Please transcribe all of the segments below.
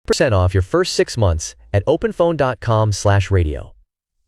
% off your first 6 months at openphone.com/radio.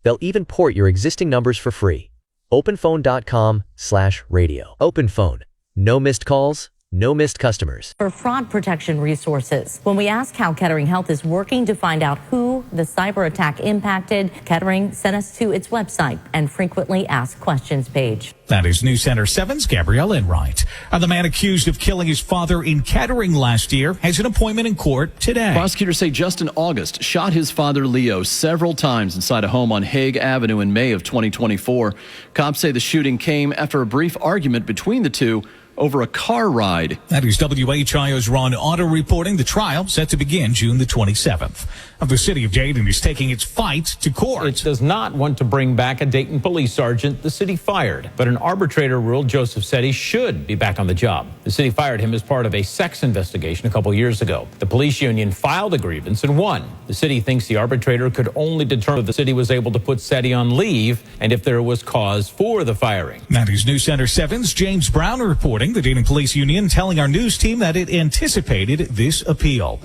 They'll even port your existing numbers for free. openphone.com/radio. OpenPhone. No missed calls, no missed customers. For fraud protection resources. When we ask how Kettering Health is working to find out who the cyber attack impacted, Kettering sent us to its website and frequently asked questions page. That is News Center 7's Gabrielle Enright. The man accused of killing his father in Kettering last year has an appointment in court today. Prosecutors say Justin August shot his father Leo several times inside a home on Hague Avenue in May of 2024. Cops say the shooting came after a brief argument between the two over a car ride. That is WHIO's Ron Otto reporting. The trial set to begin June the 27th. The city of Dayton is taking its fight to court. It does not want to bring back a Dayton police sergeant the city fired, but an arbitrator ruled Joseph said he should be back on the job. The city fired him as part of a sex investigation a couple years ago. The police union filed a grievance and won. The city thinks the arbitrator could only determine if the city was able to put Seti on leave and if there was cause for the firing. That is News Center 7's James Brown reporting. The Dayton Police Union telling our news team that it anticipated this appeal.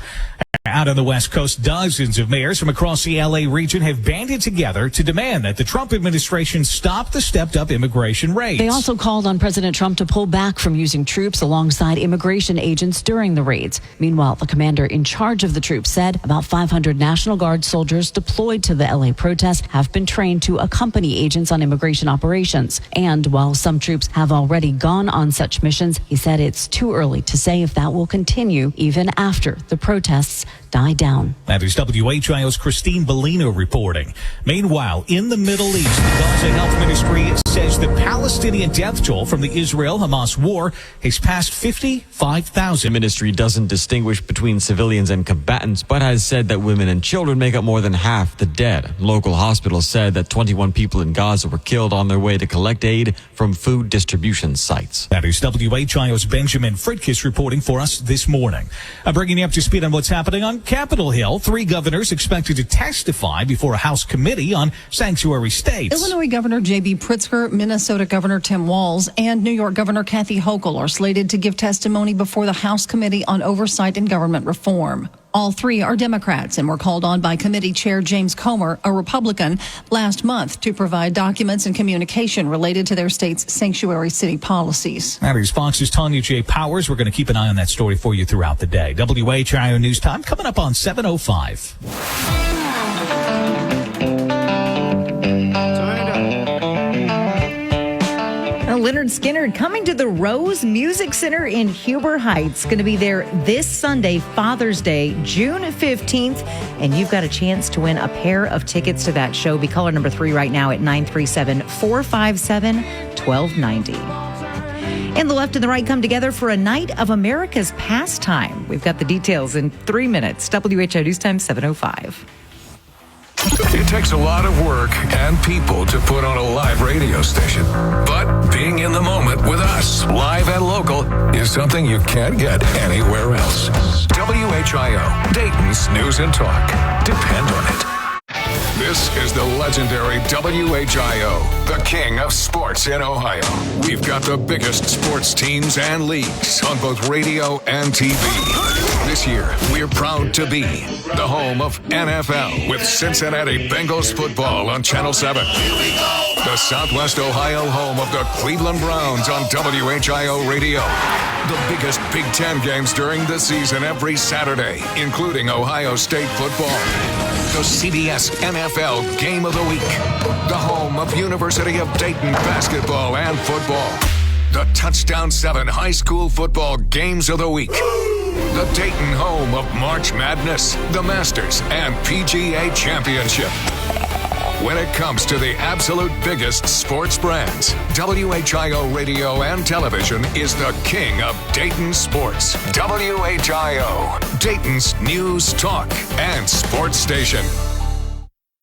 Out on the West Coast, dozens of mayors from across the LA region have banded together to demand that the Trump administration stop the stepped-up immigration raids. They also called on President Trump to pull back from using troops alongside immigration agents during the raids. Meanwhile, the commander in charge of the troops said about 500 National Guard soldiers deployed to the LA protest have been trained to accompany agents on immigration operations. And while some troops have already gone on such missions, he said it's too early to say if that will continue even after the protests die down. That is WHIO's Christine Bellino reporting. Meanwhile, in the Middle East, the Gaza Health Ministry says the Palestinian death toll from the Israel-Hamas war has passed 55,000. The ministry doesn't distinguish between civilians and combatants, but has said that women and children make up more than half the dead. Local hospitals said that 21 people in Gaza were killed on their way to collect aid from food distribution sites. That is WHIO's Benjamin Fritkiss reporting for us this morning. Bringing you up to speed on what's happening on Capitol Hill. 3 governors expected to testify before a House committee on sanctuary states. Illinois Governor J.B. Pritzker, Minnesota Governor Tim Walz, and New York Governor Kathy Hochul are slated to give testimony before the House Committee on Oversight and Government Reform. All 3 are Democrats and were called on by committee chair James Comer, a Republican, last month to provide documents and communication related to their state's sanctuary city policies. That is Fox's Tanya J. Powers. We're going to keep an eye on that story for you throughout the day. WHIO News Time coming up on 7:05. Leonard Skinner coming to the Rose Music Center in Huber Heights. Going to be there this Sunday, Father's Day, June 15th. And you've got a chance to win a pair of tickets to that show. Be caller number 3 right now at 937-457-1290. And the left and the right come together for a night of America's pastime. We've got the details in 3 minutes. WHIO News Time 7:05. It takes a lot of work and people to put on a live radio station. But being in the moment with us, live and local, is something you can't get anywhere else. WHIO, Dayton's News and Talk. Depend on it. This is the legendary WHIO, the king of sports in Ohio. We've got the biggest sports teams and leagues on both radio and TV. This year, we're proud to be the home of NFL with Cincinnati Bengals football on Channel 7. The Southwest Ohio home of the Cleveland Browns on WHIO Radio. The biggest Big Ten games during the season every Saturday, including Ohio State football. The CBS NFL Game of the Week. The home of University of Dayton basketball and football. The Touchdown 7 high school football games of the week. The Dayton home of March Madness, the Masters, and PGA Championship. When it comes to the absolute biggest sports brands, WHIO Radio and Television is the king of Dayton sports. WHIO, Dayton's news, talk, and sports station.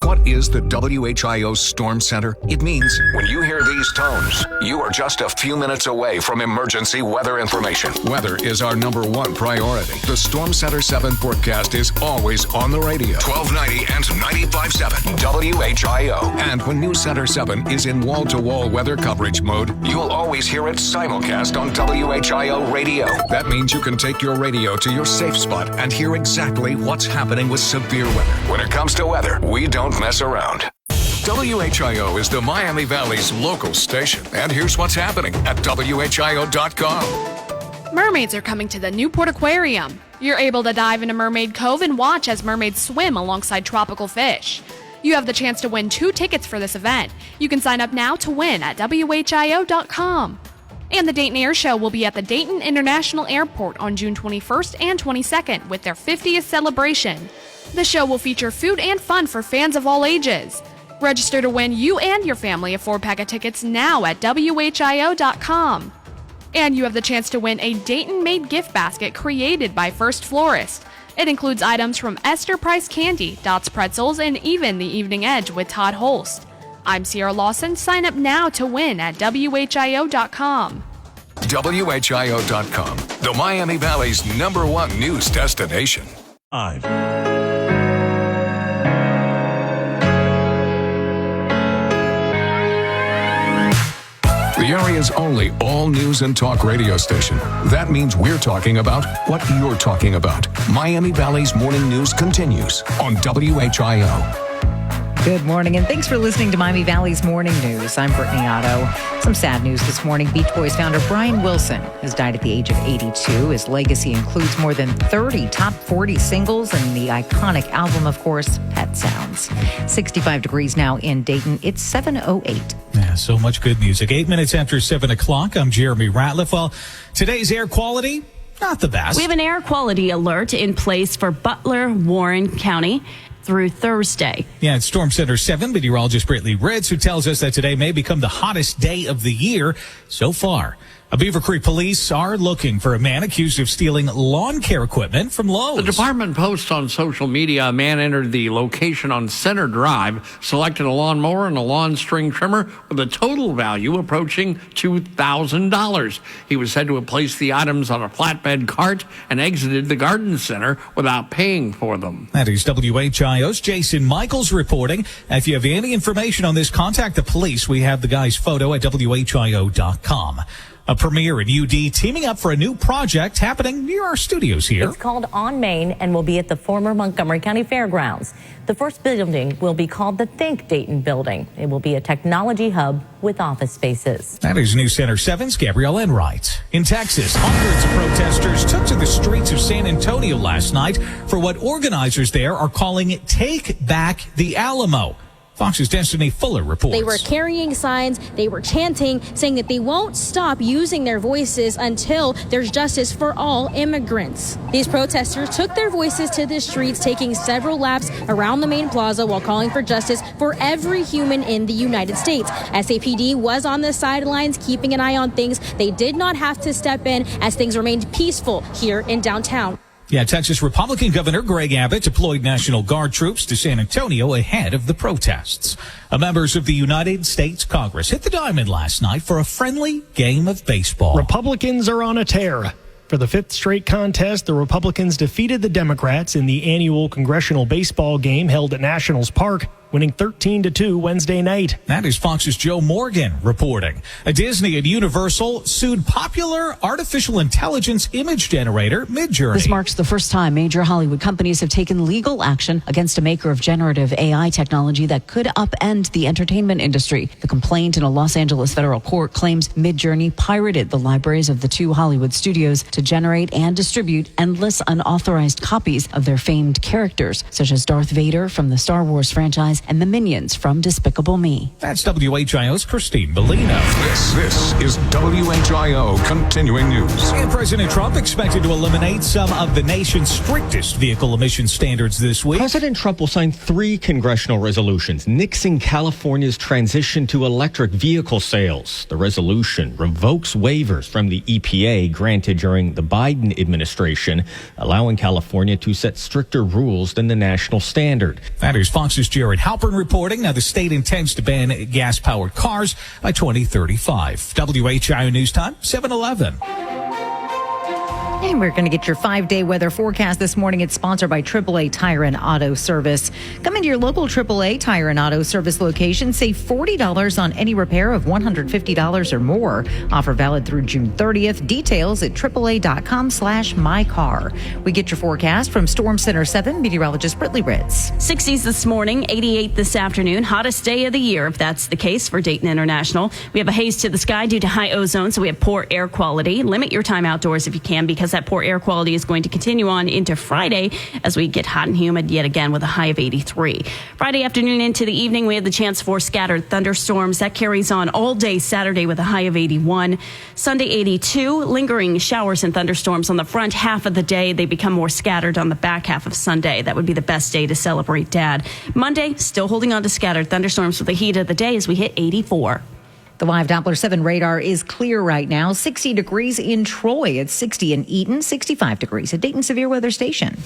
What is the WHIO Storm Center? It means when you hear these tones, you are just a few minutes away from emergency weather information. Weather is our #1 priority. The Storm Center 7 forecast is always on the radio. 1290 and 95.7 WHIO. And when News Center 7 is in wall-to-wall weather coverage mode, you'll always hear it simulcast on WHIO radio. That means you can take your radio to your safe spot and hear exactly what's happening with severe weather. When it comes to weather, we don't mess around. WHIO is the Miami Valley's local station. And here's what's happening at WHIO.com. Mermaids are coming to the Newport Aquarium. You're able to dive into Mermaid Cove and watch as mermaids swim alongside tropical fish. You have the chance to win 2 tickets for this event. You can sign up now to win at WHIO.com. And the Dayton Air Show will be at the Dayton International Airport on June 21st and 22nd with their 50th celebration. The show will feature food and fun for fans of all ages. Register to win you and your family a 4-pack of tickets now at WHIO.com. And you have the chance to win a Dayton-made gift basket created by First Florist. It includes items from Esther Price Candy, Dots Pretzels, and even the Evening Edge with Todd Holst. I'm Sierra Lawson. Sign up now to win at WHIO.com. WHIO.com, the Miami Valley's #1 news destination. The area's only all-news and talk radio station. That means we're talking about what you're talking about. Miami Valley's morning news continues on WHIO. Good morning, and thanks for listening to Miami Valley's Morning News. I'm Brittany Otto. Some sad news this morning. Beach Boys founder Brian Wilson has died at the age of 82. His legacy includes more than 30 top 40 singles and the iconic album, of course, Pet Sounds. 65 degrees now in Dayton. It's 7:08. Yeah, so much good music. 8 minutes after 7 o'clock, I'm Jeremy Ratliff. Well, today's air quality, not the best. We have an air quality alert in place for Butler, Warren County through Thursday. Yeah, it's Storm Center 7 meteorologist Brittany Ritz, who tells us that today may become the hottest day of the year so far. Beaver Creek police are looking for a man accused of stealing lawn care equipment from Lowe's. The department posts on social media a man entered the location on Center Drive, selected a lawnmower and a lawn string trimmer with a total value approaching $2,000. He was said to have placed the items on a flatbed cart and exited the garden center without paying for them. That is WHIO's Jason Michaels reporting. If you have any information on this, contact the police. We have the guy's photo at WHIO.com. A Premier and UD teaming up for a new project happening near our studios here. It's called On Main and will be at the former Montgomery County Fairgrounds. The first building will be called the Think Dayton Building. It will be a technology hub with office spaces. That is News Center 7's Gabrielle Enright. In Texas, hundreds of protesters took to the streets of San Antonio last night for what organizers there are calling Take Back the Alamo. Fox's Destiny Fuller reports. They were carrying signs, they were chanting, saying that they won't stop using their voices until there's justice for all immigrants. These protesters took their voices to the streets, taking several laps around the main plaza while calling for justice for every human in the United States. SAPD was on the sidelines, keeping an eye on things. They did not have to step in as things remained peaceful here in downtown. Yeah, Texas Republican Governor Greg Abbott deployed National Guard troops to San Antonio ahead of the protests. Members of the United States Congress hit the diamond last night for a friendly game of baseball. Republicans are on a tear. For the 5th straight contest, the Republicans defeated the Democrats in the annual congressional baseball game held at Nationals Park, winning 13-2 Wednesday night. That is Fox's Joe Morgan reporting. Disney and Universal sued popular artificial intelligence image generator Midjourney. This marks the first time major Hollywood companies have taken legal action against a maker of generative AI technology that could upend the entertainment industry. The complaint in a Los Angeles federal court claims Midjourney pirated the libraries of the 2 Hollywood studios to generate and distribute endless unauthorized copies of their famed characters, such as Darth Vader from the Star Wars franchise and the Minions from Despicable Me. That's WHIO's Christine Bellino. This is WHIO Continuing News. And President Trump expected to eliminate some of the nation's strictest vehicle emission standards this week. President Trump will sign 3 congressional resolutions nixing California's transition to electric vehicle sales. The resolution revokes waivers from the EPA granted during the Biden administration, allowing California to set stricter rules than the national standard. That is Fox's Jared Halpern reporting. Now, the state intends to ban gas-powered cars by 2035. WHIO News Time, 7:11. And we're going to get your 5-day weather forecast this morning. It's sponsored by AAA Tire and Auto Service. Come into your local AAA Tire and Auto Service location. Save $40 on any repair of $150 or more. Offer valid through June 30th. Details at AAA.com/mycar. We get your forecast from Storm Center 7 meteorologist Brittany Ritz. 60s this morning, 88 this afternoon. Hottest day of the year, if that's the case for Dayton International. We have a haze to the sky due to high ozone, so we have poor air quality. Limit your time outdoors if you can, because that poor air quality is going to continue on into Friday as we get hot and humid yet again with a high of 83. Friday afternoon into the evening, we have the chance for scattered thunderstorms. That carries on all day Saturday with a high of 81. Sunday, 82. Lingering showers and thunderstorms on the front half of the day. They become more scattered on the back half of Sunday. That would be the best day to celebrate Dad. Monday, still holding on to scattered thunderstorms with the heat of the day as we hit 84. The live Doppler 7 radar is clear right now. 60 degrees in Troy. It's 60 in Eaton, 65 degrees at Dayton Severe Weather Station.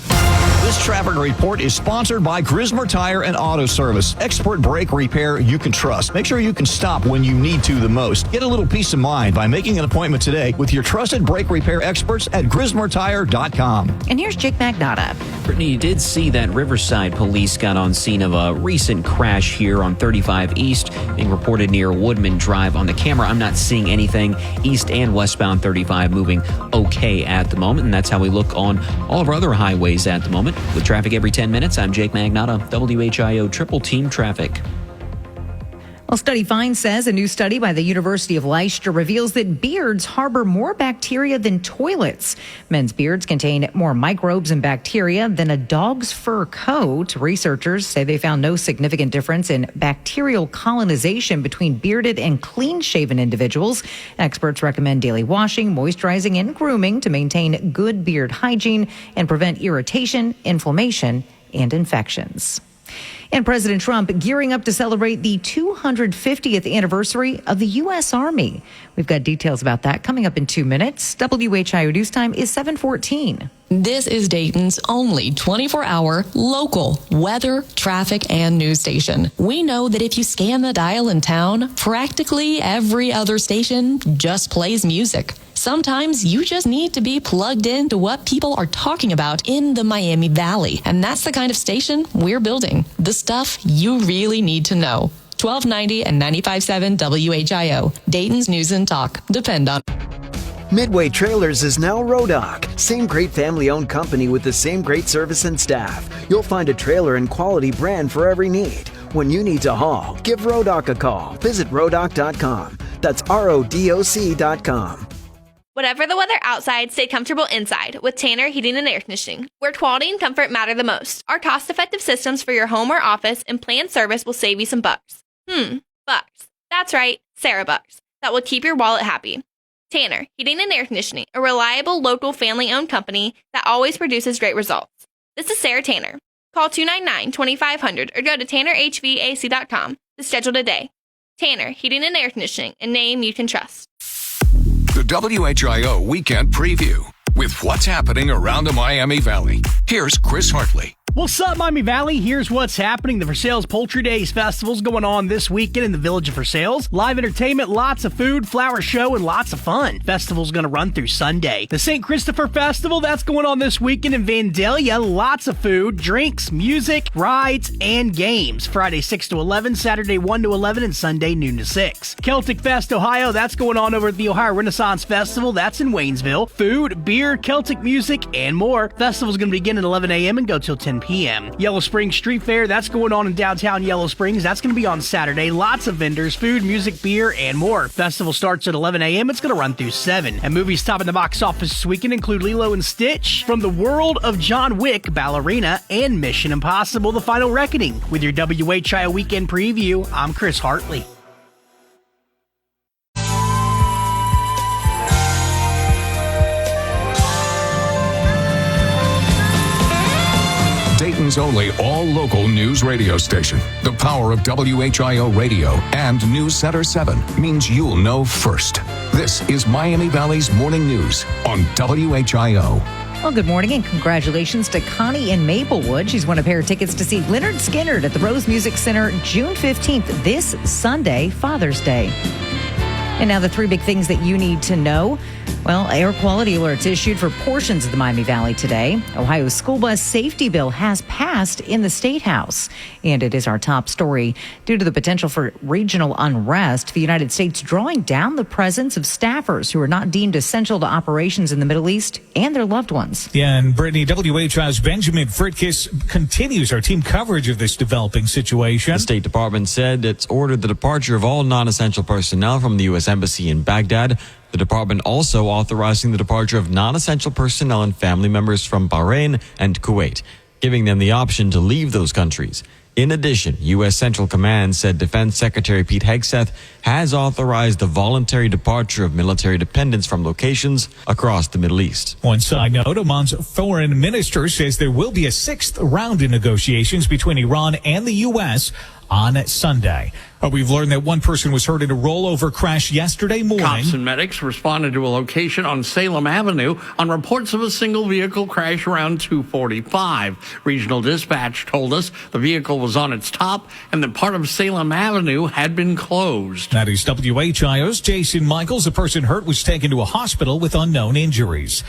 This traffic report is sponsored by Grismer Tire and Auto Service. Expert brake repair you can trust. Make sure you can stop when you need to the most. Get a little peace of mind by making an appointment today with your trusted brake repair experts at GrismerTire.com. And here's Jake Magnotta. Brittany, you did see that Riverside police got on scene of a recent crash here on 35 East, being reported near Woodman Drive. On the camera, I'm not seeing anything east and westbound 35 moving okay at the moment, and that's how we look on all of our other highways at the moment. With traffic every 10 minutes, I'm Jake Magnotta, WHIO Triple Team Traffic. Well, Study Find says a new study by the University of Leicester reveals that beards harbor more bacteria than toilets. Men's beards contain more microbes and bacteria than a dog's fur coat. Researchers say they found no significant difference in bacterial colonization between bearded and clean-shaven individuals. Experts recommend daily washing, moisturizing, and grooming to maintain good beard hygiene and prevent irritation, inflammation, and infections. And President Trump gearing up to celebrate the 250th anniversary of the U.S. Army. We've got details about that coming up in 2 minutes. WHIO News Time is 7:14. This is Dayton's only 24-hour local weather, traffic, and news station. We know that if you scan the dial in town, practically every other station just plays music. Sometimes you just need to be plugged into what people are talking about in the Miami Valley. And that's the kind of station we're building. The stuff you really need to know. 1290 and 95.7 WHIO. Dayton's News and Talk. Depend on. Midway Trailers is now Rodock. Same great family-owned company with the same great service and staff. You'll find a trailer and quality brand for every need. When you need to haul, give Rodock a call. Visit Rodock.com. That's RODOC.com. Whatever the weather outside, stay comfortable inside with Tanner Heating and Air Conditioning, where quality and comfort matter the most. Our cost-effective systems for your home or office and planned service will save you some bucks. Bucks. That's right, Sarah bucks. That will keep your wallet happy. Tanner Heating and Air Conditioning, a reliable local family-owned company that always produces great results. This is Sarah Tanner. Call 299-2500 or go to TannerHVAC.com to schedule today. Tanner Heating and Air Conditioning, a name you can trust. The WHIO Weekend Preview with what's happening around the Miami Valley. Here's Chris Hartley. What's up, Miami Valley? Here's what's happening. The For Sales Poultry Days Festival's going on this weekend in the Village of For Sales. Live entertainment, lots of food, flower show, and lots of fun. Festival's going to run through Sunday. The St. Christopher Festival, that's going on this weekend in Vandalia. Lots of food, drinks, music, rides, and games. Friday 6 to 11, Saturday 1 to 11, and Sunday noon to 6. Celtic Fest Ohio, that's going on over at the Ohio Renaissance Festival. That's in Waynesville. Food, beer, Celtic music, and more. Festival's going to begin at 11 a.m. and go till 10 p.m. Yellow Springs Street Fair, that's going on in downtown Yellow Springs. That's going to be on Saturday. Lots of vendors, food, music, beer, and more. Festival starts at 11 a.m. It's going to run through 7. And movies topping the box office this weekend include Lilo and Stitch, From the World of John Wick, Ballerina, and Mission Impossible: The Final Reckoning. With your WHIO Weekend Preview, I'm Chris Hartley. Dayton's only all-local news radio station. The power of WHIO Radio and News Center 7 means you'll know first. This is Miami Valley's Morning News on WHIO. Well, good morning and congratulations to Connie in Maplewood. She's won a pair of tickets to see Lynyrd Skynyrd at the Rose Music Center June 15th, this Sunday, Father's Day. And now the three big things that you need to know. Well, air quality alerts issued for portions of the Miami Valley today. Ohio's school bus safety bill has passed in the State House. And it is our top story. Due to the potential for regional unrest, the United States drawing down the presence of staffers who are not deemed essential to operations in the Middle East and their loved ones. Yeah, and Brittany, WHI's Benjamin Fritkiss continues our team coverage of this developing situation. The State Department said it's ordered the departure of all non-essential personnel from the U.S. Embassy in Baghdad. The department also authorizing the departure of non-essential personnel and family members from Bahrain and Kuwait, giving them the option to leave those countries. In addition, U.S. Central Command said Defense Secretary Pete Hegseth has authorized the voluntary departure of military dependents from locations across the Middle East. One side note, Oman's foreign minister says there will be a sixth round in negotiations between Iran and the U.S. on Sunday. We've learned that one person was hurt in a rollover crash yesterday morning. Cops and medics responded to a location on Salem Avenue on reports of a single vehicle crash around 2:45. Regional dispatch told us the vehicle was on its top and that part of Salem Avenue had been closed. That is WHIO's Jason Michaels. The person hurt was taken to a hospital with unknown injuries.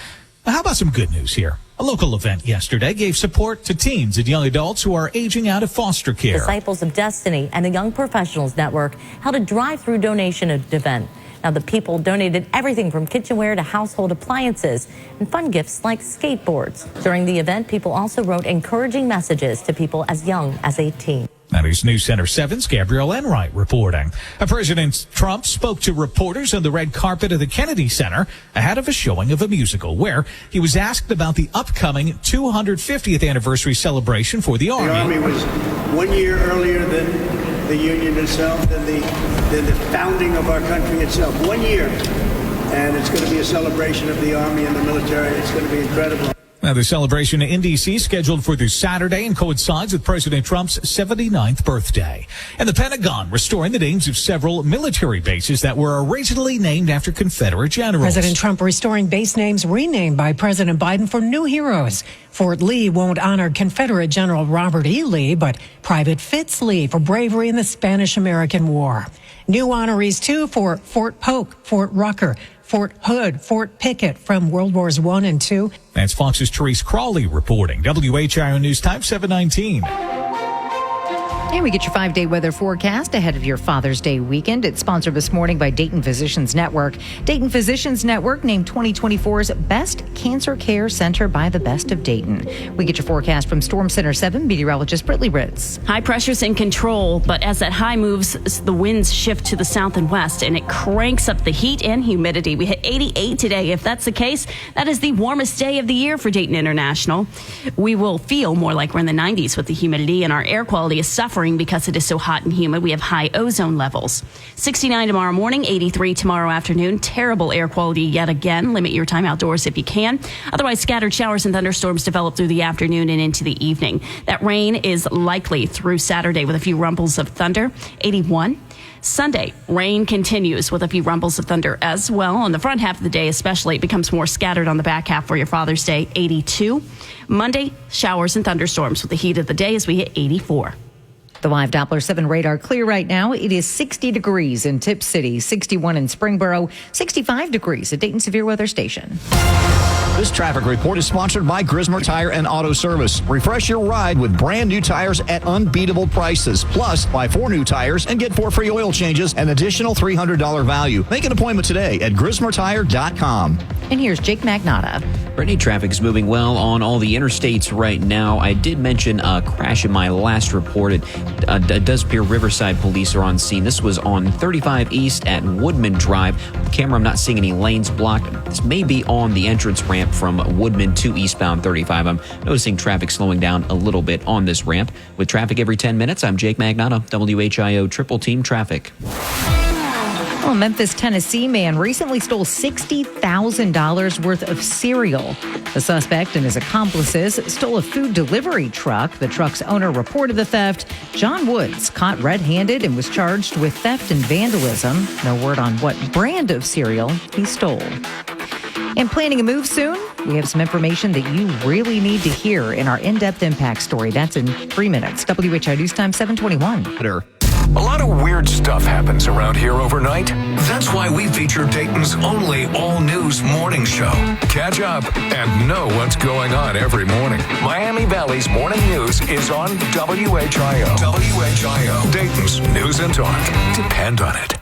How about some good news here? A local event yesterday gave support to teens and young adults who are aging out of foster care. Disciples of Destiny and the Young Professionals Network held a drive-through donation event. Now, the people donated everything from kitchenware to household appliances and fun gifts like skateboards. During the event, people also wrote encouraging messages to people as young as 18. That is News Center 7's Gabrielle Enright reporting. President Trump spoke to reporters on the red carpet of the Kennedy Center ahead of a showing of a musical where he was asked about the upcoming 250th anniversary celebration for the Army. The Army was 1 year earlier than the Union itself, than the founding of our country itself. 1 year. And it's going to be a celebration of the Army and the military. It's going to be incredible. Now, the celebration in D.C. scheduled for this Saturday and coincides with President Trump's 79th birthday. And the Pentagon restoring the names of several military bases that were originally named after Confederate generals. President Trump restoring base names renamed by President Biden for new heroes. Fort Lee won't honor Confederate General Robert E. Lee, but Private Fitz Lee for bravery in the Spanish-American War. New honorees, too, for Fort Polk, Fort Rucker, Fort Hood, Fort Pickett from World Wars I and II. That's Fox's Therese Crawley reporting. WHIO News Time 719. And we get your 5-day weather forecast ahead of your Father's Day weekend. It's sponsored this morning by Dayton Physicians Network. Dayton Physicians Network named 2024's Best Cancer Care Center by the Best of Dayton. We get your forecast from Storm Center 7 meteorologist Brittany Ritz. High pressure's in control, but as that high moves, the winds shift to the south and west, and it cranks up the heat and humidity. We hit 88 today. If that's the case, that is the warmest day of the year for Dayton International. We will feel more like we're in the 90s with the humidity, and our air quality is suffering because it is so hot and humid. We have high ozone levels. 69 tomorrow morning, 83 tomorrow afternoon. Terrible air quality yet again. Limit your time outdoors if you can. Otherwise, scattered showers and thunderstorms develop through the afternoon and into the evening. That rain is likely through Saturday with a few rumbles of thunder. 81. Sunday, rain continues with a few rumbles of thunder as well. On the front half of the day especially, it becomes more scattered on the back half for your Father's Day. 82. Monday, showers and thunderstorms with the heat of the day as we hit 84. The live Doppler 7 radar clear right now. It is 60 degrees in Tip City, 61 in Springboro, 65 degrees at Dayton Severe Weather Station. This traffic report is sponsored by Grismer Tire and Auto Service. Refresh your ride with brand new tires at unbeatable prices. Plus, buy 4 new tires and get 4 free oil changes, an additional $300 value. Make an appointment today at GrismerTire.com. And here's Jake Magnotta. Brittany, traffic is moving well on all the interstates right now. I did mention a crash in my last report. It does appear Riverside police are on scene. This was on 35 East at Woodman Drive. On the camera, I'm not seeing any lanes blocked. This may be on the entrance ramp from Woodman to eastbound 35. I'm noticing traffic slowing down a little bit on this ramp. With traffic every 10 minutes, I'm Jake Magnotta, WHIO Triple Team Traffic. Well, a Memphis, Tennessee man recently stole $60,000 worth of cereal. The suspect and his accomplices stole a food delivery truck. The truck's owner reported the theft. John Woods caught red-handed and was charged with theft and vandalism. No word on what brand of cereal he stole. And planning a move soon? We have some information that you really need to hear in our in-depth impact story. That's in 3 minutes. WHI News Time 7:21. A lot of weird stuff happens around here overnight. That's why we feature Dayton's only all-news morning show. Catch up and know what's going on every morning. Miami Valley's morning news is on WHIO. WHIO, Dayton's news and talk. Depend on it.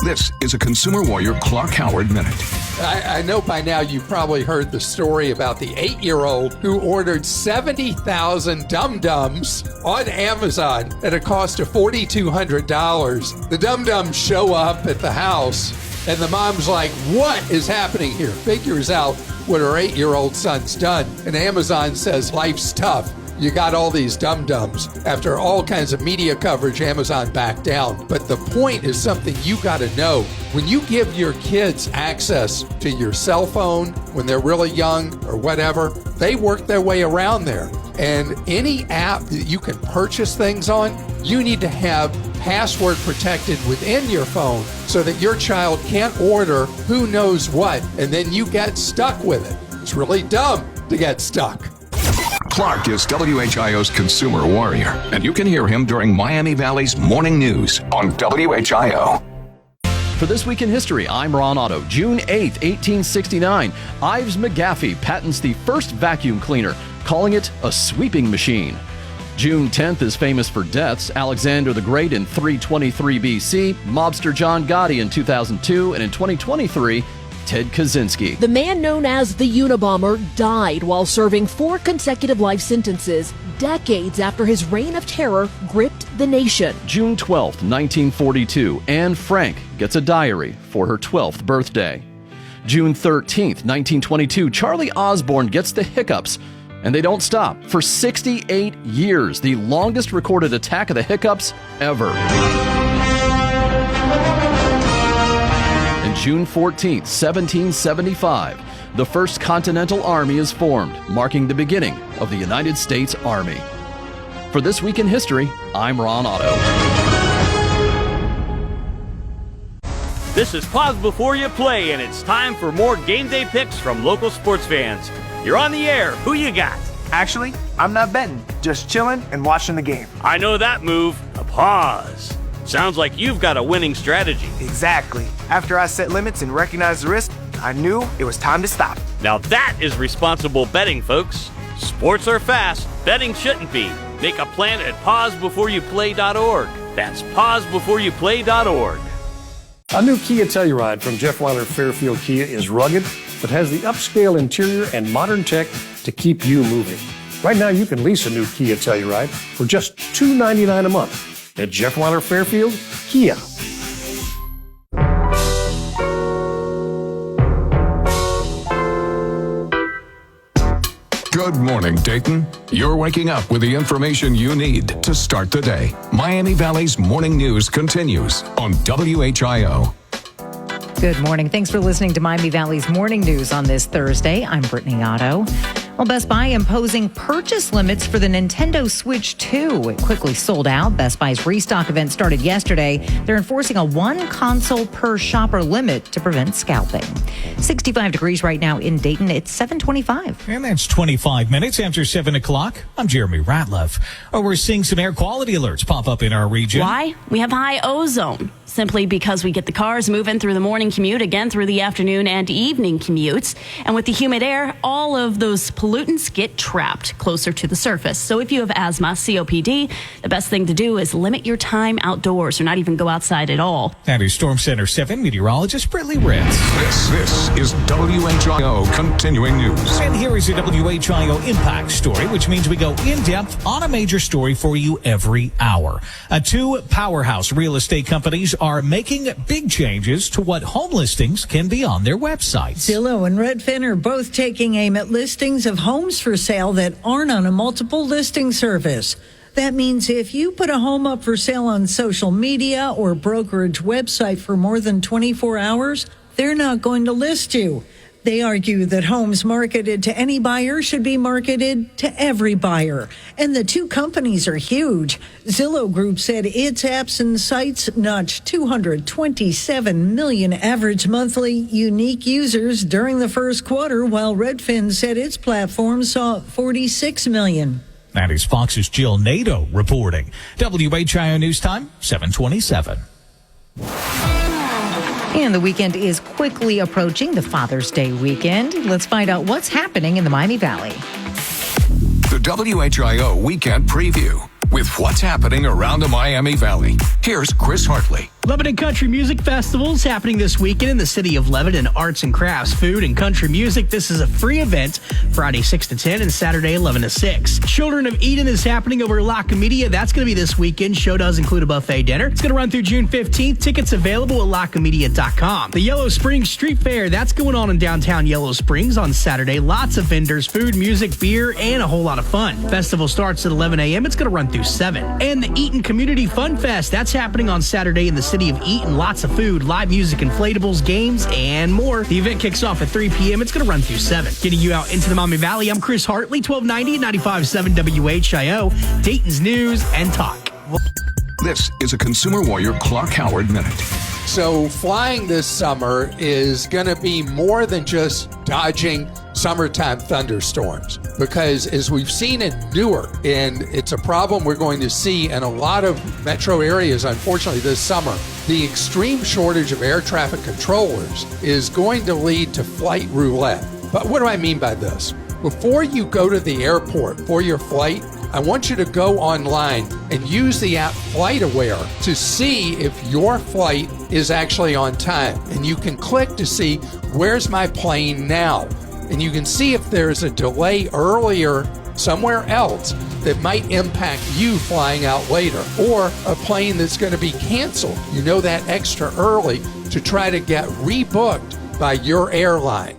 This is a Consumer Warrior Clark Howard Minute. I know by now you've probably heard the story about the 8-year-old who ordered 70,000 Dum-Dums on Amazon at a cost of $4,200. The Dum-Dums show up at the house, and the mom's like, what is happening here? Figures out what her 8-year-old son's done. And Amazon says, life's tough. You got all these dum-dums. After all kinds of media coverage, Amazon backed down. But the point is something you got to know. When you give your kids access to your cell phone when they're really young or whatever, they work their way around there. And any app that you can purchase things on, you need to have password protected within your phone so that your child can't order who knows what, and then you get stuck with it. It's really dumb to get stuck. Clark is WHIO's Consumer Warrior, and you can hear him during Miami Valley's morning news on WHIO. For This Week in History, I'm Ron Otto. June 8, 1869, Ives McGaffey patents the first vacuum cleaner, calling it a sweeping machine. June 10th is famous for deaths. Alexander the Great in 323 BC, mobster John Gotti in 2002, and in 2023, Ted Kaczynski. The man known as the Unabomber died while serving 4 consecutive life sentences, decades after his reign of terror gripped the nation. June 12th, 1942, Anne Frank gets a diary for her 12th birthday. June 13th, 1922, Charlie Osborne gets the hiccups, and they don't stop. For 68 years, the longest recorded attack of the hiccups ever. June 14th, 1775, the First Continental Army is formed, marking the beginning of the United States Army. For This Week in History, I'm Ron Otto. This is Pause Before You Play, and it's time for more game day picks from local sports fans. You're on the air. Who you got? Actually, I'm not betting, just chilling and watching the game. I know that move, a pause. Sounds like you've got a winning strategy. Exactly. After I set limits and recognized the risk, I knew it was time to stop. Now that is responsible betting, folks. Sports are fast. Betting shouldn't be. Make a plan at pausebeforeyouplay.org. That's pausebeforeyouplay.org. A new Kia Telluride from Jeff Weiler Fairfield Kia is rugged, but has the upscale interior and modern tech to keep you moving. Right now, you can lease a new Kia Telluride for just $299 a month. At Jeff Weiler Fairfield, Kia. Good morning, Dayton. You're waking up with the information you need to start the day. Miami Valley's morning news continues on WHIO. Good morning. Thanks for listening to Miami Valley's morning news on this Thursday. I'm Brittany Otto. Well, Best Buy imposing purchase limits for the Nintendo Switch 2. It quickly sold out. Best Buy's restock event started yesterday. They're enforcing a 1 console per shopper limit to prevent scalping. 65 degrees right now in Dayton. It's 7:25. And that's 25 minutes after 7 o'clock. I'm Jeremy Ratliff. We're seeing some air quality alerts pop up in our region. Why? We have high ozone. Simply because we get the cars moving through the morning commute, again through the afternoon and evening commutes. And with the humid air, all of those pollutants get trapped closer to the surface. So if you have asthma, COPD, the best thing to do is limit your time outdoors or not even go outside at all. That is Storm Center 7 meteorologist Britley Ritz. This is WHIO continuing news. And here is a WHIO impact story, which means we go in depth on a major story for you every hour. 2 powerhouse real estate companies are making big changes to what home listings can be on their websites. Zillow and Redfin are both taking aim at listings of homes for sale that aren't on a multiple listing service. That means if you put a home up for sale on social media or brokerage website for more than 24 hours, they're not going to list you. They argue that homes marketed to any buyer should be marketed to every buyer. And the two companies are huge. Zillow Group said its apps and sites notched 227 million average monthly unique users during the first quarter, while Redfin said its platform saw 46 million. That is Fox's Jill Nato reporting. WHIO News Time, 7:27. And the weekend is quickly approaching, the Father's Day weekend. Let's find out what's happening in the Miami Valley. The WHIO Weekend Preview with what's happening around the Miami Valley. Here's Chris Hartley. Lebanon Country Music Festival is happening this weekend in the city of Lebanon. Arts and crafts, food, and country music. This is a free event, Friday 6 to 10 and Saturday 11 to 6. Children of Eden is happening over at La Comedia. That's going to be this weekend. Show does include a buffet dinner. It's going to run through June 15th. Tickets available at lacomedia.com. The Yellow Springs Street Fair, that's going on in downtown Yellow Springs on Saturday. Lots of vendors, food, music, beer, and a whole lot of fun. Festival starts at 11 a.m. It's going to run through 7. And the Eaton Community Fun Fest, that's happening on Saturday in the city of Eaton. Lots of food, live music, inflatables, games, and more. The event kicks off at 3 p.m. It's going to run through 7. Getting you out into the Miami Valley, I'm Chris Hartley, 1290 and 95.7 WHIO, Dayton's News and Talk. This is a Consumer Warrior Clark Howard Minute. So flying this summer is going to be more than just dodging summertime thunderstorms, because as we've seen in Newark, and it's a problem we're going to see in a lot of metro areas, unfortunately, this summer, the extreme shortage of air traffic controllers is going to lead to flight roulette. But what do I mean by this? Before you go to the airport for your flight, I want you to go online and use the app FlightAware to see if your flight is actually on time. And you can click to see, where's my plane now? And you can see if there's a delay earlier somewhere else that might impact you flying out later, or a plane that's going to be canceled. You know that extra early to try to get rebooked by your airline.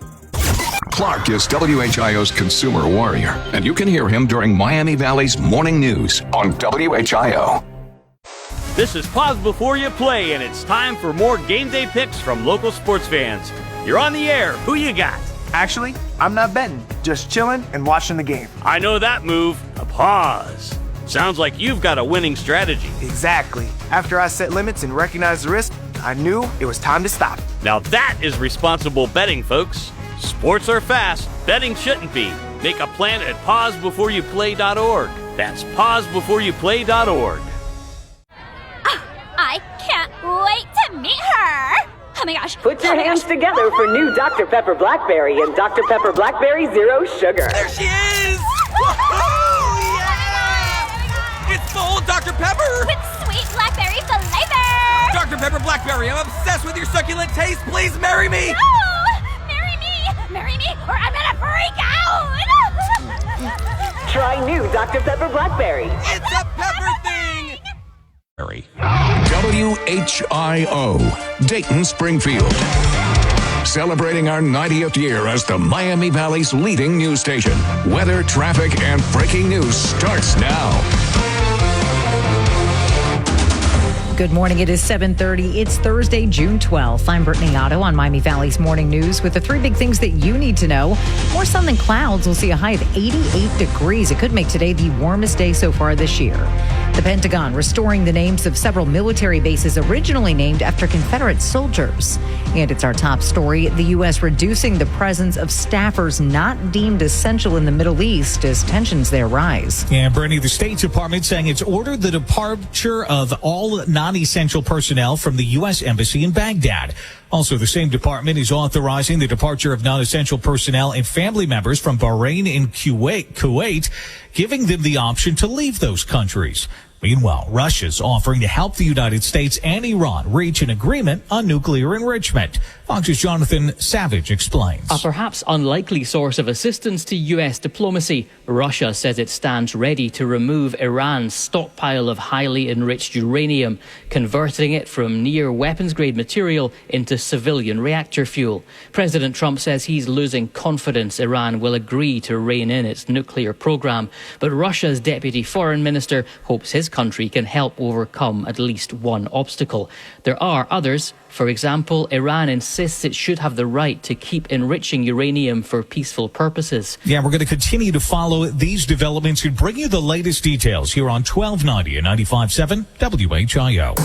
Clark is WHIO's Consumer Warrior, and you can hear him during Miami Valley's Morning News on WHIO. This is Pause Before You Play, and it's time for more game day picks from local sports fans. You're on the air. Who you got? Actually, I'm not betting, just chilling and watching the game. I know that move. A pause. Sounds like you've got a winning strategy. Exactly. After I set limits and recognized the risk, I knew it was time to stop. Now that is responsible betting, folks. Sports are fast. Betting shouldn't be. Make a plan at pausebeforeyouplay.org. That's pausebeforeyouplay.org. I can't wait to meet her. Oh my gosh. Put your hands together for new Dr. Pepper Blackberry and Dr. Pepper Blackberry Zero Sugar. There she is! Woohoo! Yeah! It's full Dr. Pepper! With sweet blackberry flavor! Dr. Pepper Blackberry, I'm obsessed with your succulent taste. Please marry me! No! Marry me, or I'm gonna freak out! Try new Dr. Pepper Blackberry. It's a pepper thing! WHIO, Dayton, Springfield. Celebrating our 90th year as the Miami Valley's leading news station. Weather, traffic, and breaking news starts now. Good morning. It is 7:30. It's Thursday, June 12th. I'm Brittany Otto on Miami Valley's Morning News with the 3 big things that you need to know. More sun than clouds. We'll see a high of 88 degrees. It could make today the warmest day so far this year. The Pentagon restoring the names of several military bases originally named after Confederate soldiers. And it's our top story. The U.S. reducing the presence of staffers not deemed essential in the Middle East as tensions there rise. And Bernie, the State Department saying it's ordered the departure of all non-essential personnel from the U.S. Embassy in Baghdad. Also, the same department is authorizing the departure of non-essential personnel and family members from Bahrain and Kuwait, giving them the option to leave those countries. Meanwhile, Russia's offering to help the United States and Iran reach an agreement on nuclear enrichment. Fox's Jonathan Savage explains. A perhaps unlikely source of assistance to U.S. diplomacy, Russia says it stands ready to remove Iran's stockpile of highly enriched uranium, converting it from near weapons-grade material into civilian reactor fuel. President Trump says he's losing confidence Iran will agree to rein in its nuclear program, but Russia's deputy foreign minister hopes his country can help overcome at least one obstacle. There are others. For example, Iran insists it should have the right to keep enriching uranium for peaceful purposes. Yeah, we're going to continue to follow these developments and bring you the latest details here on 1290 and 95.7 WHIO.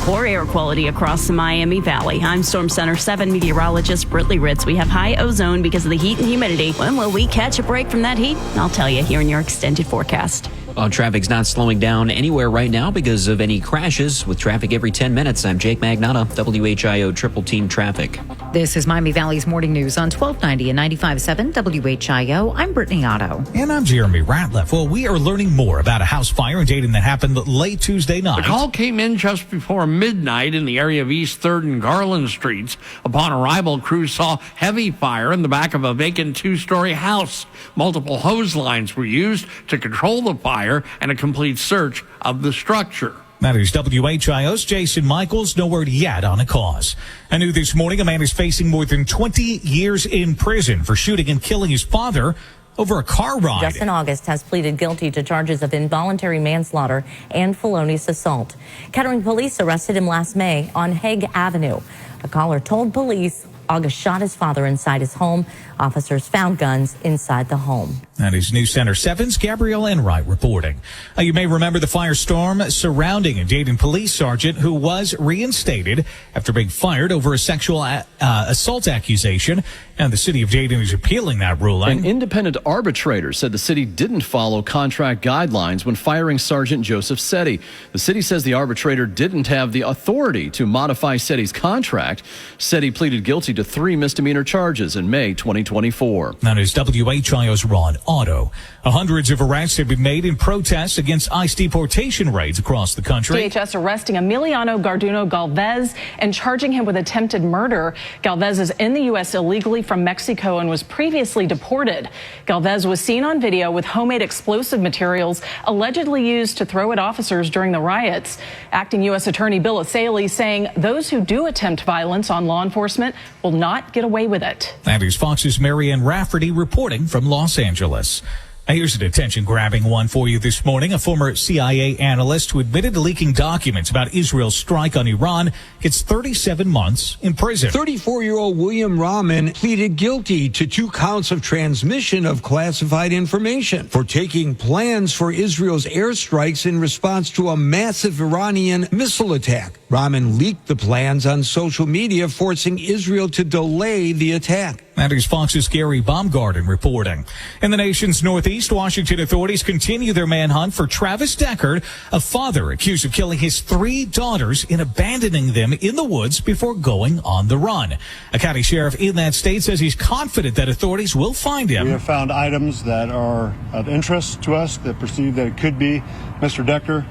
Poor air quality across the Miami Valley. I'm Storm Center 7 meteorologist Britley Ritz. We have high ozone because of the heat and humidity. When will we catch a break from that heat? I'll tell you here in your extended forecast. Traffic's not slowing down anywhere right now because of any crashes. With traffic every 10 minutes, I'm Jake Magnotta, WHIO Triple Team Traffic. This is Miami Valley's Morning News on 1290 and 95.7 WHIO. I'm Brittany Otto. And I'm Jeremy Ratliff. Well, we are learning more about a house fire in Dayton that happened late Tuesday night. The call came in just before midnight in the area of East 3rd and Garland Streets. Upon arrival, crews saw heavy fire in the back of a vacant two-story house. Multiple hose lines were used to control the fire and a complete search of the structure. That is WHIO's Jason Michaels. No word yet on a cause. And new this morning, a man is facing more than 20 years in prison for shooting and killing his father over a car ride. Justin August has pleaded guilty to charges of involuntary manslaughter and felonious assault. Kettering police arrested him last May on Hague Avenue. A caller told police August shot his father inside his home. Officers found guns inside the home. That is News Center 7's Gabrielle Enright reporting. You may remember the firestorm surrounding a Dayton police sergeant who was reinstated after being fired over a sexual assault accusation. And the city of Dayton is appealing that ruling. An independent arbitrator said the city didn't follow contract guidelines when firing Sergeant Joseph Setti. The city says the arbitrator didn't have the authority to modify Setti's contract. Setti pleaded guilty to 3 misdemeanor charges in May 2024. That is WHIO's Ron Otto. Hundreds of arrests have been made in protests against ICE deportation raids across the country. DHS arresting Emiliano Garduno Galvez and charging him with attempted murder. Galvez is in the U.S. illegally from Mexico and was previously deported. Galvez was seen on video with homemade explosive materials allegedly used to throw at officers during the riots. Acting U.S. Attorney Bill Asaley saying those who do attempt violence on law enforcement will not get away with it. That is Fox's Marianne Rafferty reporting from Los Angeles. Now, here's an attention-grabbing one for you this morning. A former CIA analyst who admitted to leaking documents about Israel's strike on Iran gets 37 months in prison. 34-year-old William Rahman pleaded guilty to 2 counts of transmission of classified information for taking plans for Israel's airstrikes in response to a massive Iranian missile attack. Rahman leaked the plans on social media, forcing Israel to delay the attack. That is Fox's Gary Baumgarten reporting. In the nation's northeast, Washington authorities continue their manhunt for Travis Deckard, a father accused of killing his 3 daughters and abandoning them in the woods before going on the run. A county sheriff in that state says he's confident that authorities will find him. We have found items that are of interest to us that perceive that it could be Mr. Deckard.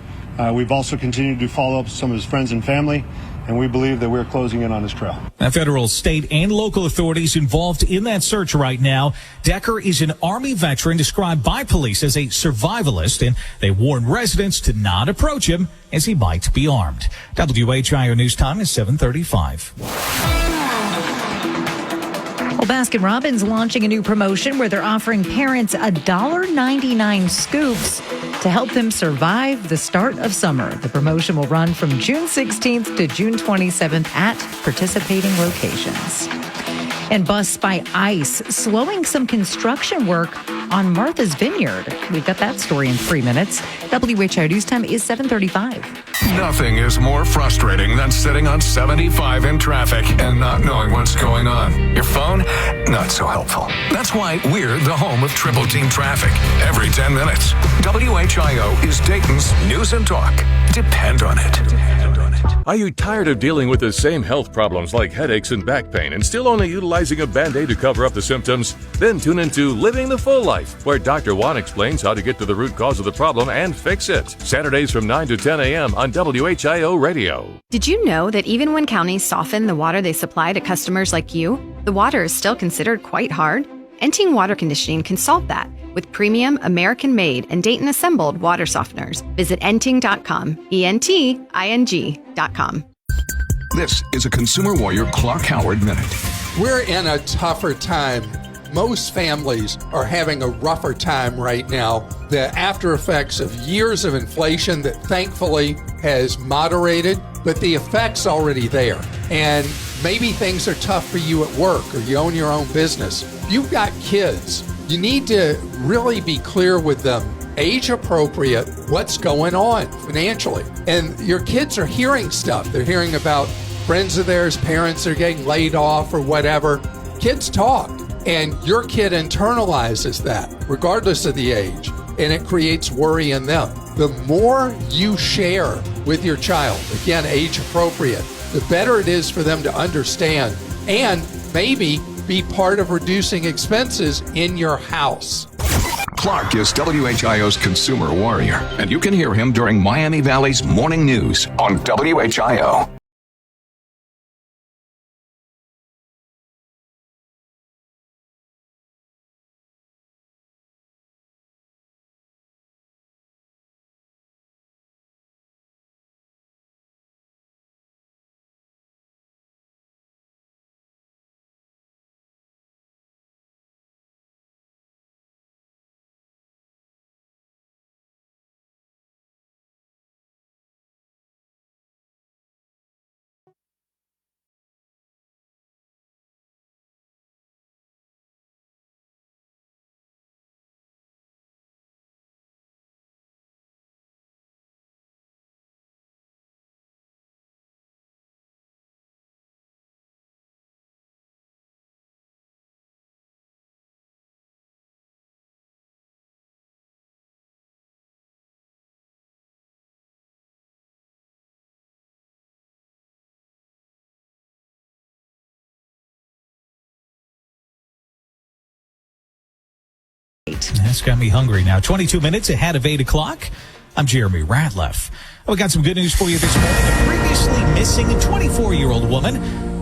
We've also continued to follow up with some of his friends and family, and we believe that we're closing in on his trail. Now, federal, state, and local authorities involved in that search right now. Decker is an Army veteran described by police as a survivalist, and they warn residents to not approach him as he might be armed. WHIO News Time is 7:35. Well, Baskin-Robbins launching a new promotion where they're offering parents $1.99 scoops to help them survive the start of summer. The promotion will run from June 16th to June 27th at participating locations. And bust by ice, slowing some construction work on Martha's Vineyard. We've got that story in 3 minutes. WHIO News Time is 7:35. Nothing is more frustrating than sitting on 75 in traffic and not knowing what's going on. Your phone, not so helpful. That's why we're the home of Triple Team Traffic. Every 10 minutes. WHIO is Dayton's News and Talk. Depend on it. Are you tired of dealing with the same health problems like headaches and back pain and still only utilizing a Band-Aid to cover up the symptoms? Then tune into Living the Full Life, where Dr. Juan explains how to get to the root cause of the problem and fix it. Saturdays from 9 to 10 a.m. on WHIO Radio. Did you know that even when counties soften the water they supply to customers like you, the water is still considered quite hard? Enting Water Conditioning can solve that with premium American-made and Dayton-assembled water softeners. Visit enting.com, ENTING.com. This is a Consumer Warrior Clark Howard Minute. We're in a tougher time most families are having a rougher time right now. The after effects of years of inflation that thankfully has moderated, but the effect's already there. And maybe things are tough for you at work or you own your own business. If you've got kids, you need to really be clear with them, age appropriate, what's going on financially. And your kids are hearing stuff. They're hearing about friends of theirs, parents are getting laid off or whatever. Kids talk, and your kid internalizes that regardless of the age, and it creates worry in them. The more you share with your child, again, age appropriate, the better it is for them to understand and maybe be part of reducing expenses in your house. Clark is WHIO's consumer warrior, and you can hear him during Miami Valley's morning news on WHIO. That's got me hungry now. 22 minutes ahead of 8 o'clock. I'm Jeremy Ratliff. We got some good news for you this morning. A previously missing 24-year-old woman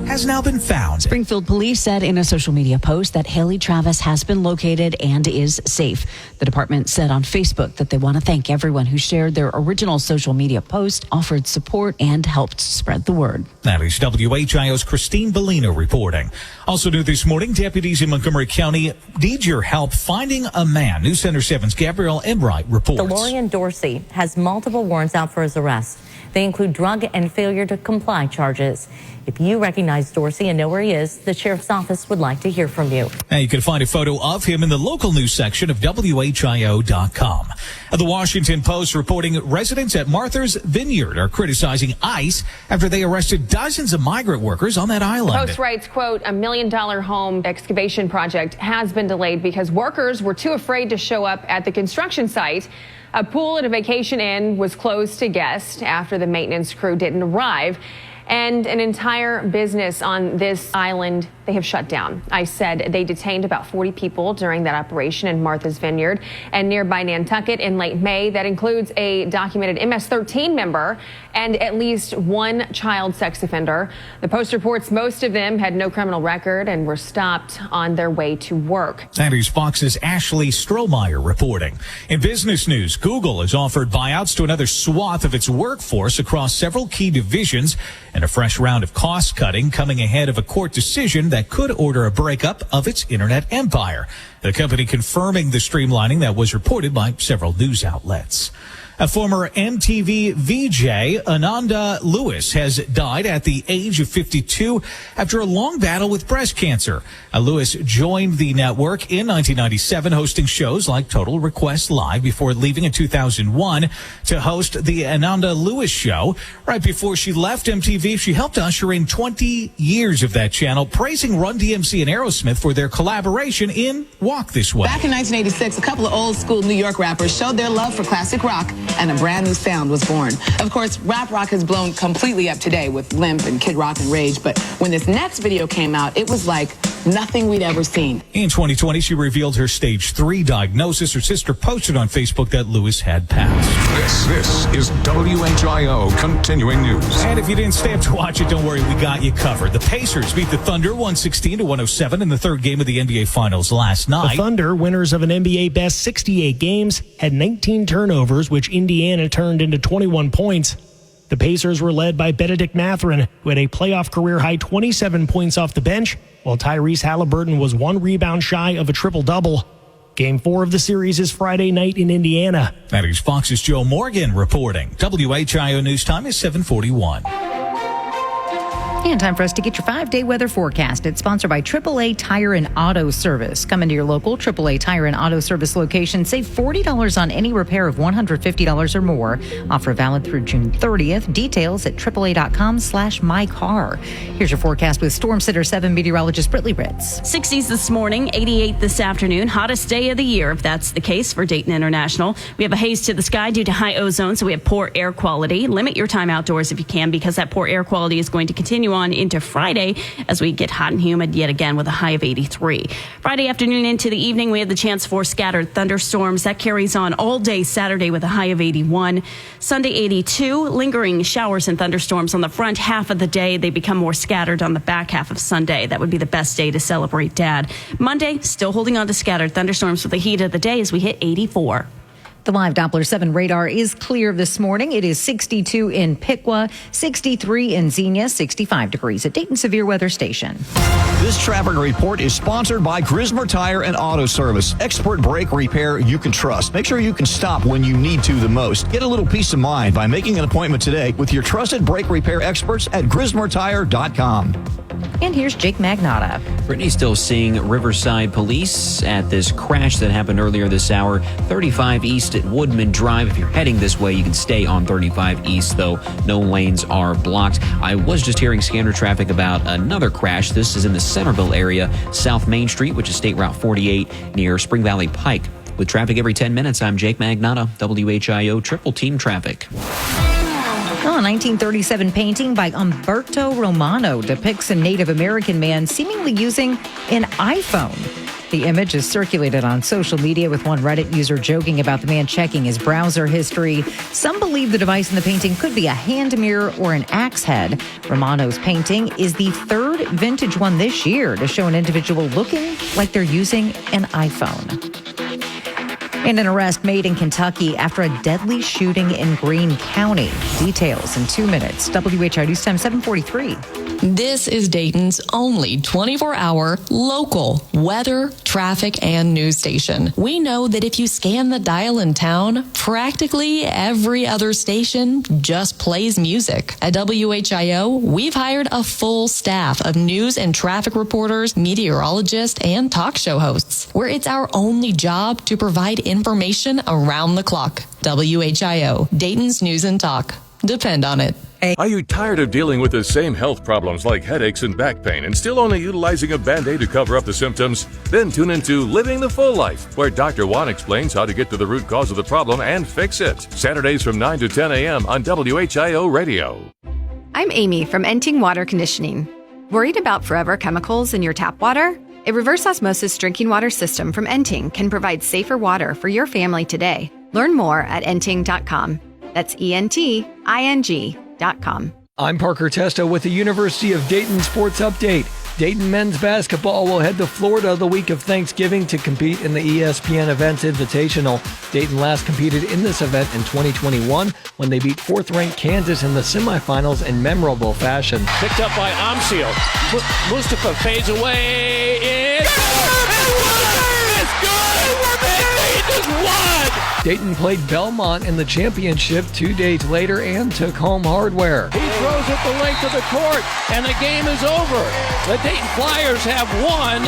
has now been found. Springfield police said in a social media post that Haley Travis has been located and is safe. The department said on Facebook that they want to thank everyone who shared their original social media post, offered support, and helped spread the word. That is WHIO's Christine Bellino reporting. Also new this morning, deputies in Montgomery County need your help finding a man. News Center 7's Gabrielle Embright reports. DeLorean Dorsey has multiple warrants out for his arrest. They include drug and failure to comply charges. If you recognize Dorsey and know where he is, the sheriff's office would like to hear from you. Now you can find a photo of him in the local news section of WHIO.com. The Washington Post reporting residents at Martha's Vineyard are criticizing ICE after they arrested dozens of migrant workers on that island. Post writes, quote, $1 million home excavation project has been delayed because workers were too afraid to show up at the construction site. A pool at a vacation inn was closed to guests after the maintenance crew didn't arrive. And an entire business on this island, they have shut down. I said they detained about 40 people during that operation in Martha's Vineyard and nearby Nantucket in late May. That includes a documented MS-13 member and at least one child sex offender. The Post reports most of them had no criminal record and were stopped on their way to work. That is Fox's Ashley Strohmeyer reporting. In business news, Google has offered buyouts to another swath of its workforce across several key divisions, and a fresh round of cost cutting coming ahead of a court decision that could order a breakup of its internet empire. The company confirming the streamlining that was reported by several news outlets. A former MTV VJ, Ananda Lewis, has died at the age of 52 after a long battle with breast cancer. Lewis joined the network in 1997, hosting shows like Total Request Live before leaving in 2001 to host the Ananda Lewis Show. Right before she left MTV, she helped usher in 20 years of that channel, praising Run DMC and Aerosmith for their collaboration in Walk This Way. Back in 1986, a couple of old school New York rappers showed their love for classic rock, and a brand new sound was born. Of course, rap rock has blown completely up today with Limp and Kid Rock and Rage, but when this next video came out, it was like nothing we'd ever seen. In 2020, she revealed her stage 3 diagnosis. Her sister posted on Facebook that Lewis had passed. This is WHIO Continuing News. And if you didn't stay up to watch it, don't worry, we got you covered. The Pacers beat the Thunder 116-107 in the third game of the NBA Finals last night. The Thunder, winners of an NBA best 68 games, had 19 turnovers, which Indiana turned into 21 points. The Pacers were led by Benedict Mathurin, who had a playoff career-high 27 points off the bench, while Tyrese Halliburton was 1 rebound shy of a triple-double. Game 4 of the series is Friday night in Indiana. That is Fox's Joe Morgan reporting. WHIO News Time is 7:41. And time for us to get your 5-day weather forecast. It's sponsored by AAA Tire and Auto Service. Come into your local AAA Tire and Auto Service location. Save $40 on any repair of $150 or more. Offer valid through June 30th. Details at AAA.com/mycar. Here's your forecast with Storm Center 7 meteorologist Britley Ritz. 60s this morning, 88 this afternoon. Hottest day of the year, if that's the case for Dayton International. We have a haze to the sky due to high ozone, so we have poor air quality. Limit your time outdoors if you can, because that poor air quality is going to continue on into Friday as we get hot and humid yet again with a high of 83. Friday afternoon into the evening, we have the chance for scattered thunderstorms. That carries on all day Saturday with a high of 81. Sunday, 82. Lingering showers and thunderstorms on the front half of the day. They become more scattered on the back half of Sunday. That would be the best day to celebrate Dad. Monday, still holding on to scattered thunderstorms with the heat of the day as we hit 84. The live Doppler 7 radar is clear this morning. It is 62 in Piqua, 63 in Xenia, 65 degrees at Dayton Severe Weather Station. This traffic report is sponsored by Grismer Tire and Auto Service. Expert brake repair you can trust. Make sure you can stop when you need to the most. Get a little peace of mind by making an appointment today with your trusted brake repair experts at GrismerTire.com. And here's Jake Magnotta. Brittany's still seeing Riverside police at this crash that happened earlier this hour. 35 East at Woodman Drive. If you're heading this way, you can stay on 35 East, though no lanes are blocked. I was just hearing scanner traffic about another crash. This is in the Centerville area, South Main Street, which is State Route 48 near Spring Valley Pike. With traffic every 10 minutes, I'm Jake Magnotta, WHIO Triple Team Traffic. A 1937 painting by Umberto Romano depicts a Native American man seemingly using an iPhone. The image is circulated on social media, with one Reddit user joking about the man checking his browser history. Some believe the device in the painting could be a hand mirror or an axe head. Romano's painting is the third vintage one this year to show an individual looking like they're using an iPhone. And an arrest made in Kentucky after a deadly shooting in Greene County. Details in 2 minutes. WHIO News Time 7:43. This is Dayton's only 24-hour local weather, traffic, and news station. We know that if you scan the dial in town, practically every other station just plays music. At WHIO, we've hired a full staff of news and traffic reporters, meteorologists, and talk show hosts, where it's our only job to provide information around the clock. WHIO, Dayton's News and Talk. Depend on it. Are you tired of dealing with the same health problems like headaches and back pain and still only utilizing a Band-Aid to cover up the symptoms? Then tune into Living the Full Life, where Dr. Juan explains how to get to the root cause of the problem and fix it. Saturdays from 9 to 10 a.m. on WHIO Radio. I'm Amy from Enting Water Conditioning. Worried about forever chemicals in your tap water? A reverse osmosis drinking water system from Enting can provide safer water for your family today. Learn more at enting.com. That's ENTING.com. I'm Parker Testa with the University of Dayton Sports Update. Dayton men's basketball will head to Florida the week of Thanksgiving to compete in the ESPN Events Invitational. Dayton last competed in this event in 2021 when they beat 4th-ranked Kansas in the semifinals in memorable fashion. Picked up by Amsil. Mustafa fades away. It's good! Dayton won! Dayton played Belmont in the championship 2 days later and took home hardware. He throws it the length of the court, and the game is over. The Dayton Flyers have won,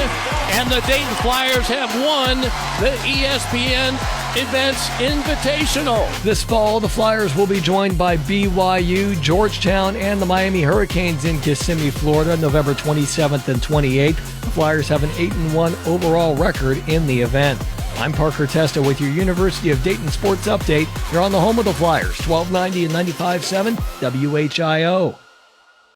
and the Dayton Flyers have won the ESPN Events Invitational. This fall, the Flyers will be joined by BYU, Georgetown, and the Miami Hurricanes in Kissimmee, Florida, November 27th and 28th. The Flyers have an 8-1 overall record in the event. I'm Parker Testa with your University of Dayton Sports Update. You're on the home of the Flyers, 1290 and 95.7 WHIO.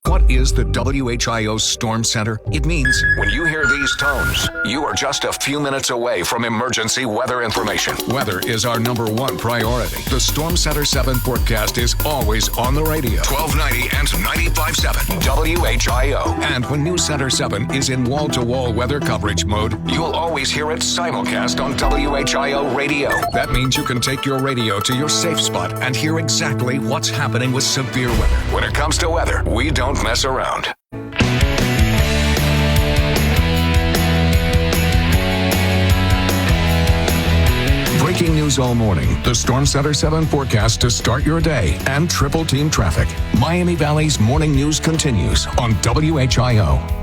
What is the WHIO Storm Center? It means when you hear these tones, you are just a few minutes away from emergency weather information. Weather is our #1 priority. The Storm Center 7 forecast is always on the radio. 1290 and 95.7 WHIO. And when News Center 7 is in wall-to-wall weather coverage mode, you'll always hear it simulcast on WHIO radio. That means you can take your radio to your safe spot and hear exactly what's happening with severe weather. When it comes to weather, we don't mess around. breaking news all morning, the Storm Center 7 forecast to start your day, and triple team traffic. Miami Valley's morning news continues on WHIO.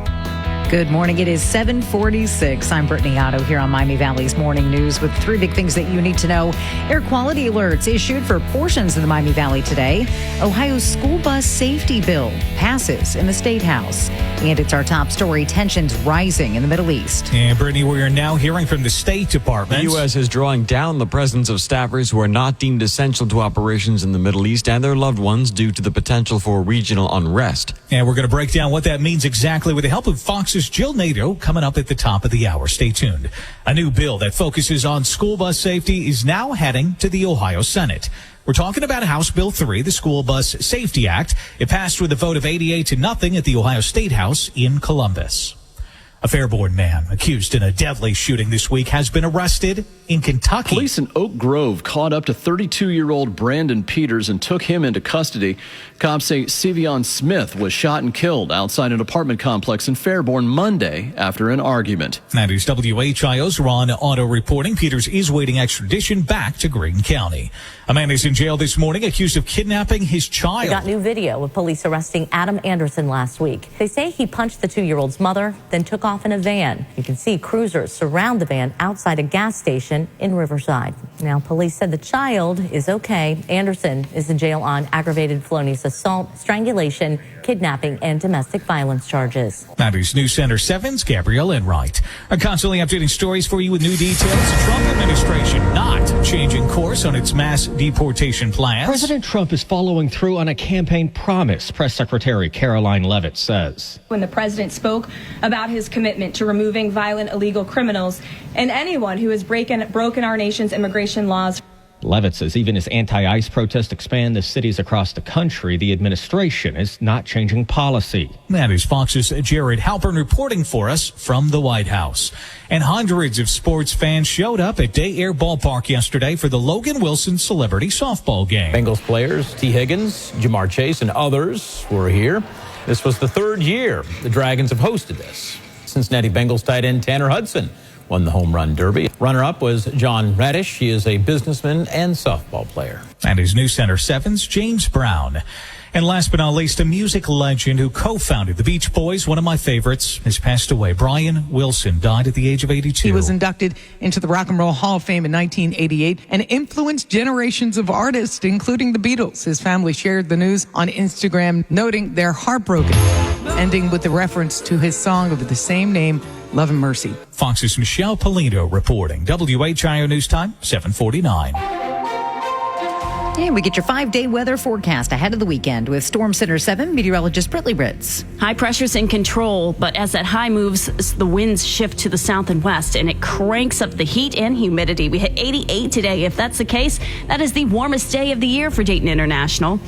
Good morning. It is 7:46. I'm Brittany Otto here on Miami Valley's Morning News with three big things that you need to know. Air quality alerts issued for portions of the Miami Valley today. Ohio's school bus safety bill passes in the State House. And it's our top story, tensions rising in the Middle East. And Brittany, we are now hearing from the State Department. The U.S. is drawing down the presence of staffers who are not deemed essential to operations in the Middle East and their loved ones due to the potential for regional unrest. And we're going to break down what that means exactly with the help of Fox's Jill Nato coming up at the top of the hour. Stay tuned. A new bill that focuses on school bus safety is now heading to the Ohio Senate. We're talking about House Bill 3, the School Bus Safety Act. It passed with a vote of 88-0 at the Ohio State House in Columbus. A Fairborn man accused in a deadly shooting this week has been arrested in Kentucky. Police in Oak Grove caught up to 32-year-old Brandon Peters and took him into custody. Cops say Sevion Smith was shot and killed outside an apartment complex in Fairborn Monday after an argument. That is WHIO's Ron Otto reporting. Peters is waiting extradition back to Greene County. A man is in jail this morning accused of kidnapping his child. We got new video of police arresting Adam Anderson last week. They say he punched the 2-year-old's mother, then took off in a van. You can see cruisers surround the van outside a gas station in Riverside. Now, police said the child is okay. Anderson is in jail on aggravated felonious assault, strangulation, kidnapping, and domestic violence charges. That is News Center 7's Gabrielle Enright. I'm constantly updating stories for you with new details. The Trump administration not changing course on its mass deportation plans. President Trump is following through on a campaign promise, Press Secretary Caroline Leavitt says. When the president spoke about his commitment to removing violent illegal criminals and anyone who has broken our nation's immigration laws. Leavitt says even as anti-ICE protests expand to cities across the country, the administration is not changing policy. That is Fox's Jared Halpern reporting for us from the White House. And hundreds of sports fans showed up at Day Air Ballpark yesterday for the Logan Wilson Celebrity Softball game. Bengals players T. Higgins, Jamar Chase, and others were here. This was the third year the Dragons have hosted this. Cincinnati Bengals tight end Tanner Hudson won the home run derby. Runner-up was John Radish. He is a businessman and softball player. And his News Center 7's James Brown. And last but not least, a music legend who co-founded the Beach Boys, one of my favorites, has passed away. Brian Wilson died at the age of 82. He was inducted into the Rock and Roll Hall of Fame in 1988 and influenced generations of artists, including the Beatles. His family shared the news on Instagram, noting they're heartbroken, ending with the reference to his song of the same name, Love and Mercy. Fox's Michelle Polino reporting. WHIO News Time, 7:49. And we get your 5-day weather forecast ahead of the weekend with Storm Center 7 meteorologist Britley Ritz. High pressure's in control, but as that high moves, the winds shift to the south and west, and it cranks up the heat and humidity. We hit 88 today. If that's the case, that is the warmest day of the year for Dayton International.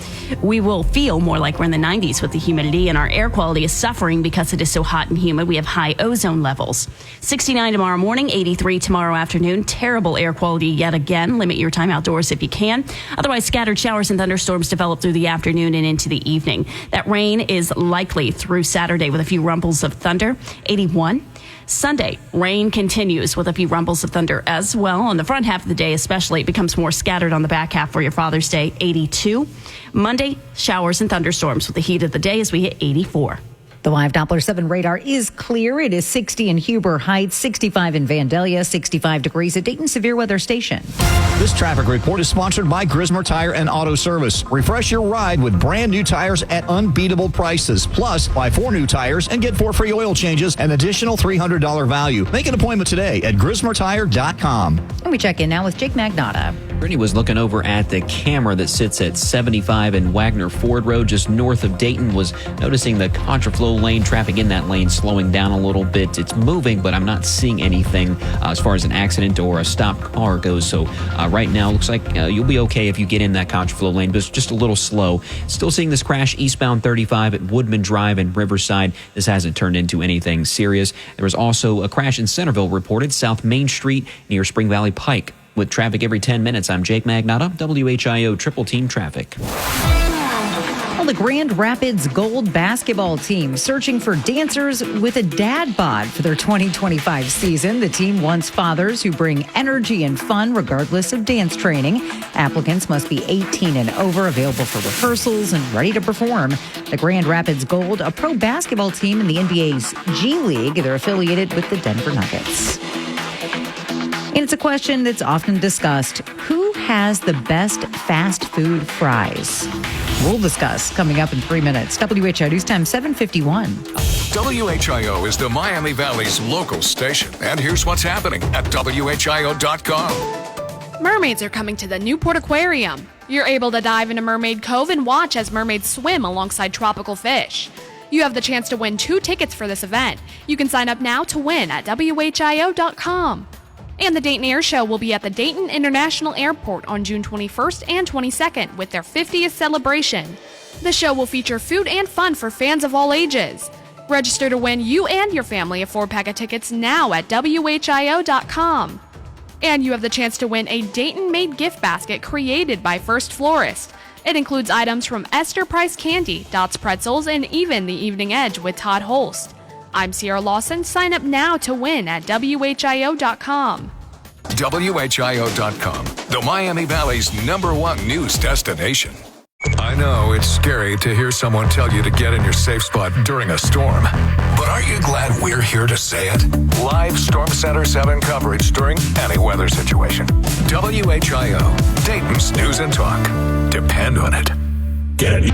We will feel more like we're in the 90s with the humidity, and our air quality is suffering because it is so hot and humid. We have high ozone levels. 69 tomorrow morning, 83 tomorrow afternoon. Terrible air quality yet again. Limit your time outdoors if you can. Otherwise, scattered showers and thunderstorms develop through the afternoon and into the evening. That rain is likely through Saturday with a few rumbles of thunder. 81. Sunday, rain continues with a few rumbles of thunder as well. On the front half of the day especially, it becomes more scattered on the back half for your Father's Day. 82. Monday, showers and thunderstorms with the heat of the day as we hit 84. The live Doppler 7 radar is clear. It is 60 in Huber Heights, 65 in Vandalia, 65 degrees at Dayton Severe Weather Station. This traffic report is sponsored by Grismer Tire and Auto Service. Refresh your ride with brand new tires at unbeatable prices. Plus, buy 4 new tires and get 4 free oil changes, an additional $300 value. Make an appointment today at GrismerTire.com. And we check in now with Jake Magnotta. Brittany was looking over at the camera that sits at 75 and Wagner Ford Road, just north of Dayton, was noticing the contraflow lane, traffic in that lane slowing down a little bit. It's moving, but I'm not seeing anything as far as an accident or a stopped car goes. So right now, looks like you'll be okay if you get in that contraflow lane, but it's just a little slow. Still seeing this crash eastbound 35 at Woodman Drive and Riverside. This hasn't turned into anything serious. There was also a crash in Centerville reported, South Main Street near Spring Valley Pike. With traffic every 10 minutes, I'm Jake Magnotta, WHIO Triple Team Traffic. Well, the Grand Rapids Gold basketball team searching for dancers with a dad bod for their 2025 season. The team wants fathers who bring energy and fun regardless of dance training. Applicants must be 18 and over, available for rehearsals and ready to perform. The Grand Rapids Gold, a pro basketball team in the NBA's G League. They're affiliated with the Denver Nuggets. And it's a question that's often discussed. Who has the best fast food fries? We'll discuss coming up in 3 minutes. WHIO News Time 7:51. WHIO is the Miami Valley's local station. And here's what's happening at WHIO.com. Mermaids are coming to the Newport Aquarium. You're able to dive into Mermaid Cove and watch as mermaids swim alongside tropical fish. You have the chance to win 2 tickets for this event. You can sign up now to win at WHIO.com. And the Dayton Air Show will be at the Dayton International Airport on June 21st and 22nd with their 50th celebration. The show will feature food and fun for fans of all ages. Register to win you and your family a 4-pack of tickets now at WHIO.com. And you have the chance to win a Dayton-made gift basket created by First Florist. It includes items from Esther Price Candy, Dots Pretzels, and even the Evening Edge with Todd Holst. I'm Sierra Lawson. Sign up now to win at WHIO.com. WHIO.com, the Miami Valley's #1 news destination. I know it's scary to hear someone tell you to get in your safe spot during a storm, but aren't you glad we're here to say it? Live Storm Center 7 coverage during any weather situation. WHIO, Dayton's News and Talk. Depend on it. Get it.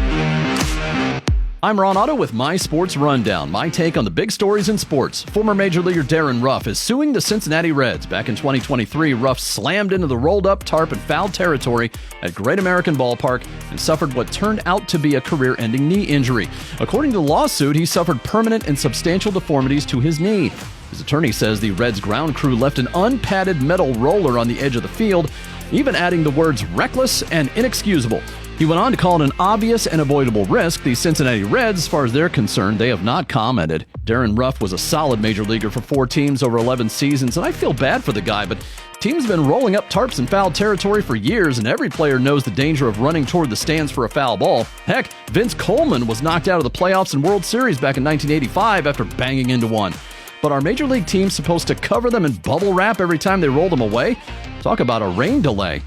I'm Ron Otto with My Sports Rundown, my take on the big stories in sports. Former Major Leaguer Darren Ruff is suing the Cincinnati Reds. Back in 2023, Ruff slammed into the rolled-up tarp in foul territory at Great American Ballpark and suffered what turned out to be a career-ending knee injury. According to the lawsuit, he suffered permanent and substantial deformities to his knee. His attorney says the Reds ground crew left an unpadded metal roller on the edge of the field, even adding the words reckless and inexcusable. He went on to call it an obvious and avoidable risk. The Cincinnati Reds, as far as they're concerned, they have not commented. Darren Ruff was a solid major leaguer for 4 teams over 11 seasons, and I feel bad for the guy, but teams have been rolling up tarps in foul territory for years, and every player knows the danger of running toward the stands for a foul ball. Heck, Vince Coleman was knocked out of the playoffs and World Series back in 1985 after banging into one. But are major league teams supposed to cover them in bubble wrap every time they roll them away? Talk about a rain delay.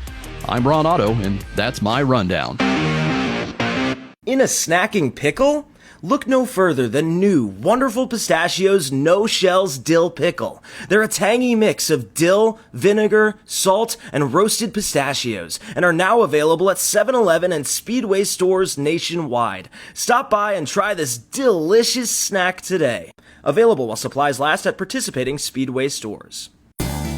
I'm Ron Otto, and that's my rundown. In a snacking pickle? Look no further than new, wonderful Pistachios No Shells Dill Pickle. They're a tangy mix of dill, vinegar, salt, and roasted pistachios, and are now available at 7-Eleven and Speedway stores nationwide. Stop by and try this delicious snack today. Available while supplies last at participating Speedway stores.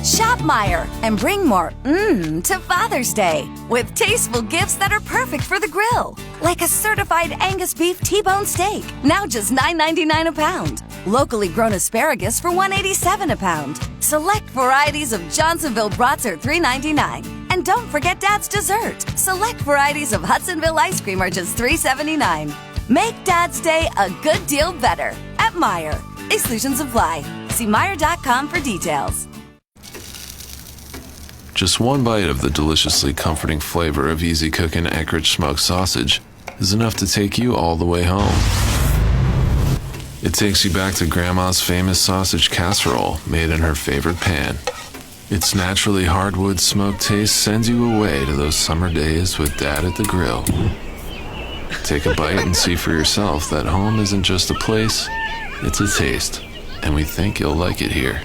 Shop Meijer and bring more to Father's Day with tasteful gifts that are perfect for the grill. Like a certified Angus beef T-bone steak, now just $9.99 a pound. Locally grown asparagus for $1.87 a pound. Select varieties of Johnsonville brats are $3.99. And don't forget Dad's dessert. Select varieties of Hudsonville ice cream are just $3.79. Make Dad's Day a good deal better at Meijer. Exclusions apply. See Meijer.com for details. Just one bite of the deliciously comforting flavor of easy cooking Anchorage smoked sausage is enough to take you all the way home. It takes you back to Grandma's famous sausage casserole made in her favorite pan. Its naturally hardwood smoked taste sends you away to those summer days with Dad at the grill. Take a bite and see for yourself that home isn't just a place, it's a taste, and we think you'll like it here.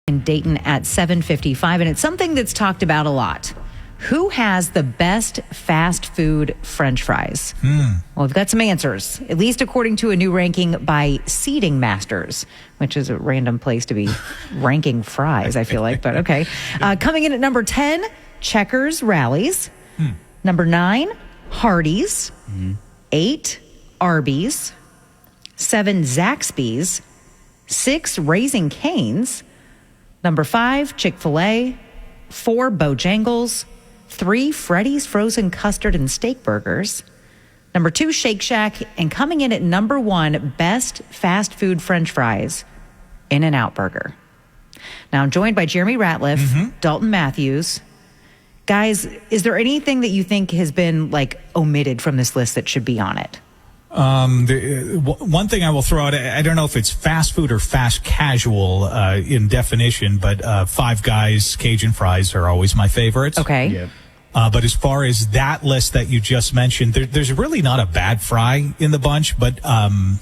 In Dayton at 7:55, and it's something that's talked about a lot. Who has the best fast food French fries? Well, we've got some answers, at least according to a new ranking by Seating Masters, which is a random place to be ranking fries, I feel like, but okay. Coming in at number 10, Checkers Rallies. Number 9, Hardee's. 8, Arby's. 7, Zaxby's. 6, Raising Cane's. Number 5, Chick-fil-A. 4, Bojangles. 3, Freddy's Frozen Custard and Steak Burgers. Number 2, Shake Shack. And coming in at number 1, best fast food French fries, In-N-Out Burger. Now, I'm joined by Jeremy Ratliff, Dalton Matthews. Guys, is there anything that you think has been omitted from this list that should be on it? One thing I will throw out, I don't know if it's fast food or fast casual in definition, but Five Guys Cajun fries are always my favorites. Okay. Yep. But as far as that list that you just mentioned, there's really not a bad fry in the bunch. But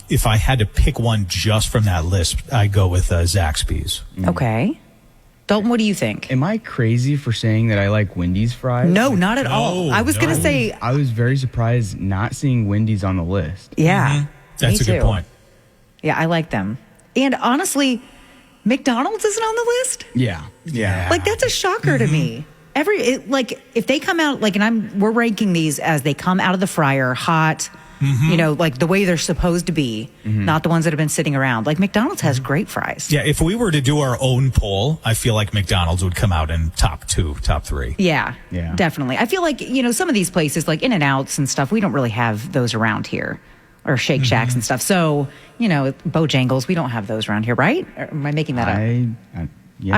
if I had to pick one just from that list, I'd go with Zaxby's. Okay. Dalton, what do you think? Am I crazy for saying that I like Wendy's fries? No, not at all. I was going to say... I was very surprised not seeing Wendy's on the list. Yeah. That's a good point. Yeah, I like them. And honestly, McDonald's isn't on the list? Yeah. That's a shocker to me. If they come out, we're ranking these as they come out of the fryer, hot, the way they're supposed to be, not the ones that have been sitting around. McDonald's has great fries. Yeah, if we were to do our own poll, I feel like McDonald's would come out in top 2, top 3. Yeah, definitely. I feel like, some of these places like In-N-Outs and stuff, we don't really have those around here, or Shake Shacks and stuff. So, Bojangles, we don't have those around here, right? Or am I making that up? I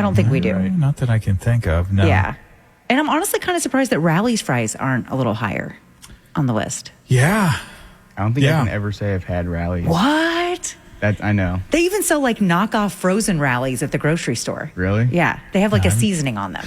don't think we do. Right. Not that I can think of, no. Yeah. And I'm honestly kind of surprised that Rally's fries aren't a little higher on the list. Yeah. I don't think I can ever say I've had Rally's. What? I know. They even sell knockoff frozen Rallies at the grocery store. Really? Yeah. They have a seasoning on them.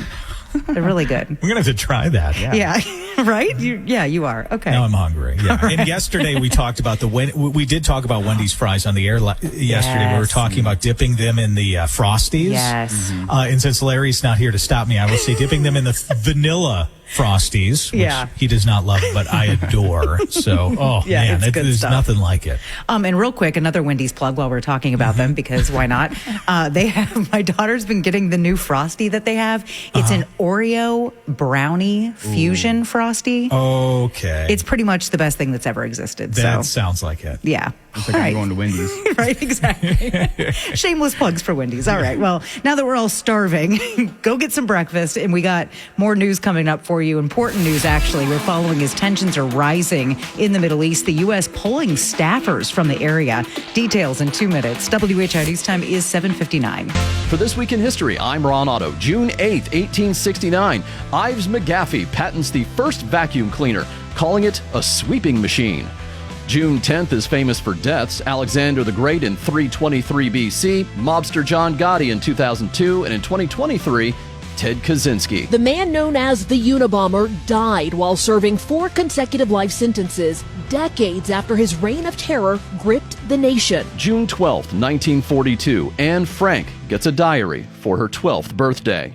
They're really good. We're going to have to try that. Yeah. Right? You are. Okay. Now I'm hungry. Yeah. Right. And yesterday we talked about we did talk about Wendy's fries on the air yesterday. Yes. We were talking about dipping them in the Frosties. Yes. And since Larry's not here to stop me, I will say dipping them in the vanilla Frosties, which he does not love, but I adore. So, man, there's nothing like it. And real quick, another Wendy's plug while we're talking about them, because why not? My daughter's been getting the new Frosty that they have. It's an Oreo brownie fusion Frosty. Okay. It's pretty much the best thing that's ever existed. That sounds like it. Yeah. Looks like I'm going to Wendy's. Right, exactly. Shameless plugs for Wendy's. All right. Well, now that we're all starving, go get some breakfast. And we got more news coming up for you. Important news, actually. We're following as tensions are rising in the Middle East. The U.S. pulling staffers from the area. Details in 2 minutes. WHI News Time is 7:59. For This Week in History, I'm Ron Otto. June 8th, 1869, Ives McGaffey patents the first vacuum cleaner, calling it a sweeping machine. June 10th is famous for deaths. Alexander the Great in 323 BC, mobster John Gotti in 2002, and in 2023, Ted Kaczynski. The man known as the Unabomber died while serving 4 consecutive life sentences, decades after his reign of terror gripped the nation. June 12th, 1942, Anne Frank gets a diary for her 12th birthday.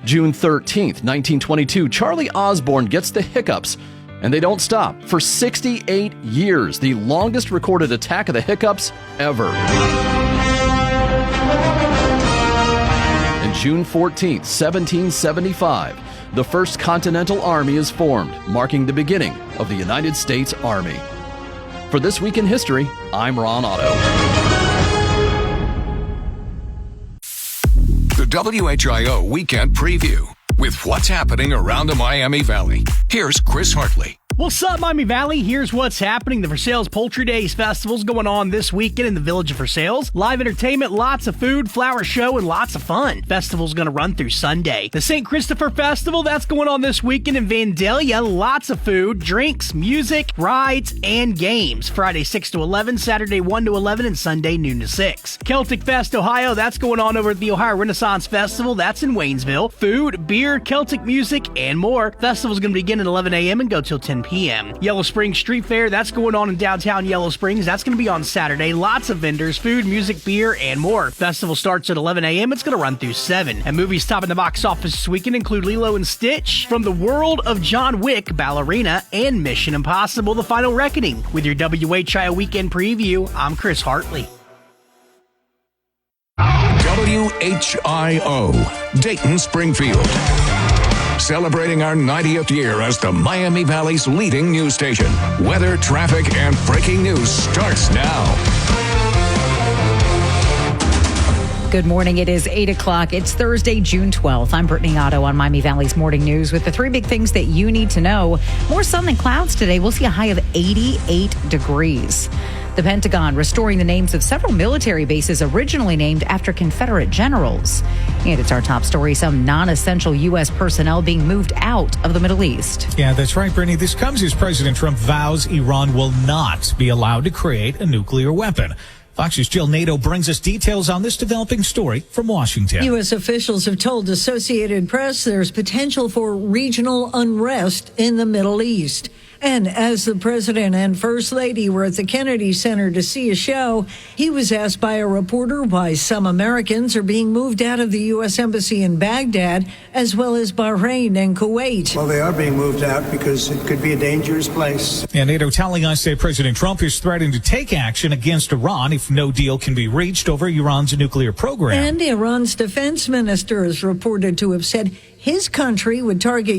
June 13th, 1922, Charlie Osborne gets the hiccups. And they don't stop. For 68 years, the longest recorded attack of the hiccups ever. And June 14th, 1775, the First Continental Army is formed, marking the beginning of the United States Army. For This Week in History, I'm Ron Otto. The WHIO Weekend Preview with what's happening around the Miami Valley. Here's Chris Hartley. What's up, Miami Valley? Here's what's happening. The Versailles Poultry Days Festival's going on this weekend in the village of Versailles. Live entertainment, lots of food, flower show, and lots of fun. Festival's going to run through Sunday. The St. Christopher Festival, that's going on this weekend in Vandalia. Lots of food, drinks, music, rides, and games. Friday 6 to 11, Saturday 1 to 11, and Sunday noon to 6. Celtic Fest Ohio, that's going on over at the Ohio Renaissance Festival. That's in Waynesville. Food, beer, Celtic music, and more. Festival's going to begin at 11 a.m. and go till 10 p.m. Yellow Springs Street Fair, that's going on in downtown Yellow Springs. That's going to be on Saturday. Lots of vendors, food, music, beer, and more. Festival starts at 11 a.m. It's going to run through 7. And movies topping the box office this weekend include Lilo and Stitch, From the World of John Wick, Ballerina, and Mission Impossible: The Final Reckoning. With your WHIO Weekend Preview, I'm Chris Hartley. WHIO, Dayton, Springfield. celebrating our 90th year as the Miami Valley's leading news station. Weather, traffic, and breaking news starts now. Good morning. It is 8 o'clock. It's Thursday, June 12th. I'm Brittany Otto on Miami Valley's Morning News with the three big things that you need to know. More sun than clouds today. We'll see a high of 88 degrees. The Pentagon restoring the names of several military bases originally named after Confederate generals. And it's our top story, some non-essential U.S. personnel being moved out of the Middle East. Yeah, that's right, Brittany. This comes as President Trump vows Iran will not be allowed to create a nuclear weapon. Fox's Jill Nato brings us details on this developing story from Washington. U.S. officials have told Associated Press there's potential for regional unrest in the Middle East. And as the president and first lady were at the Kennedy Center to see a show, he was asked by a reporter why some Americans are being moved out of the U.S. Embassy in Baghdad, as well as Bahrain and Kuwait. Well, they are being moved out because it could be a dangerous place. And NATO telling us that President Trump is threatening to take action against Iran if no deal can be reached over Iran's nuclear program. And Iran's defense minister is reported to have said his country would target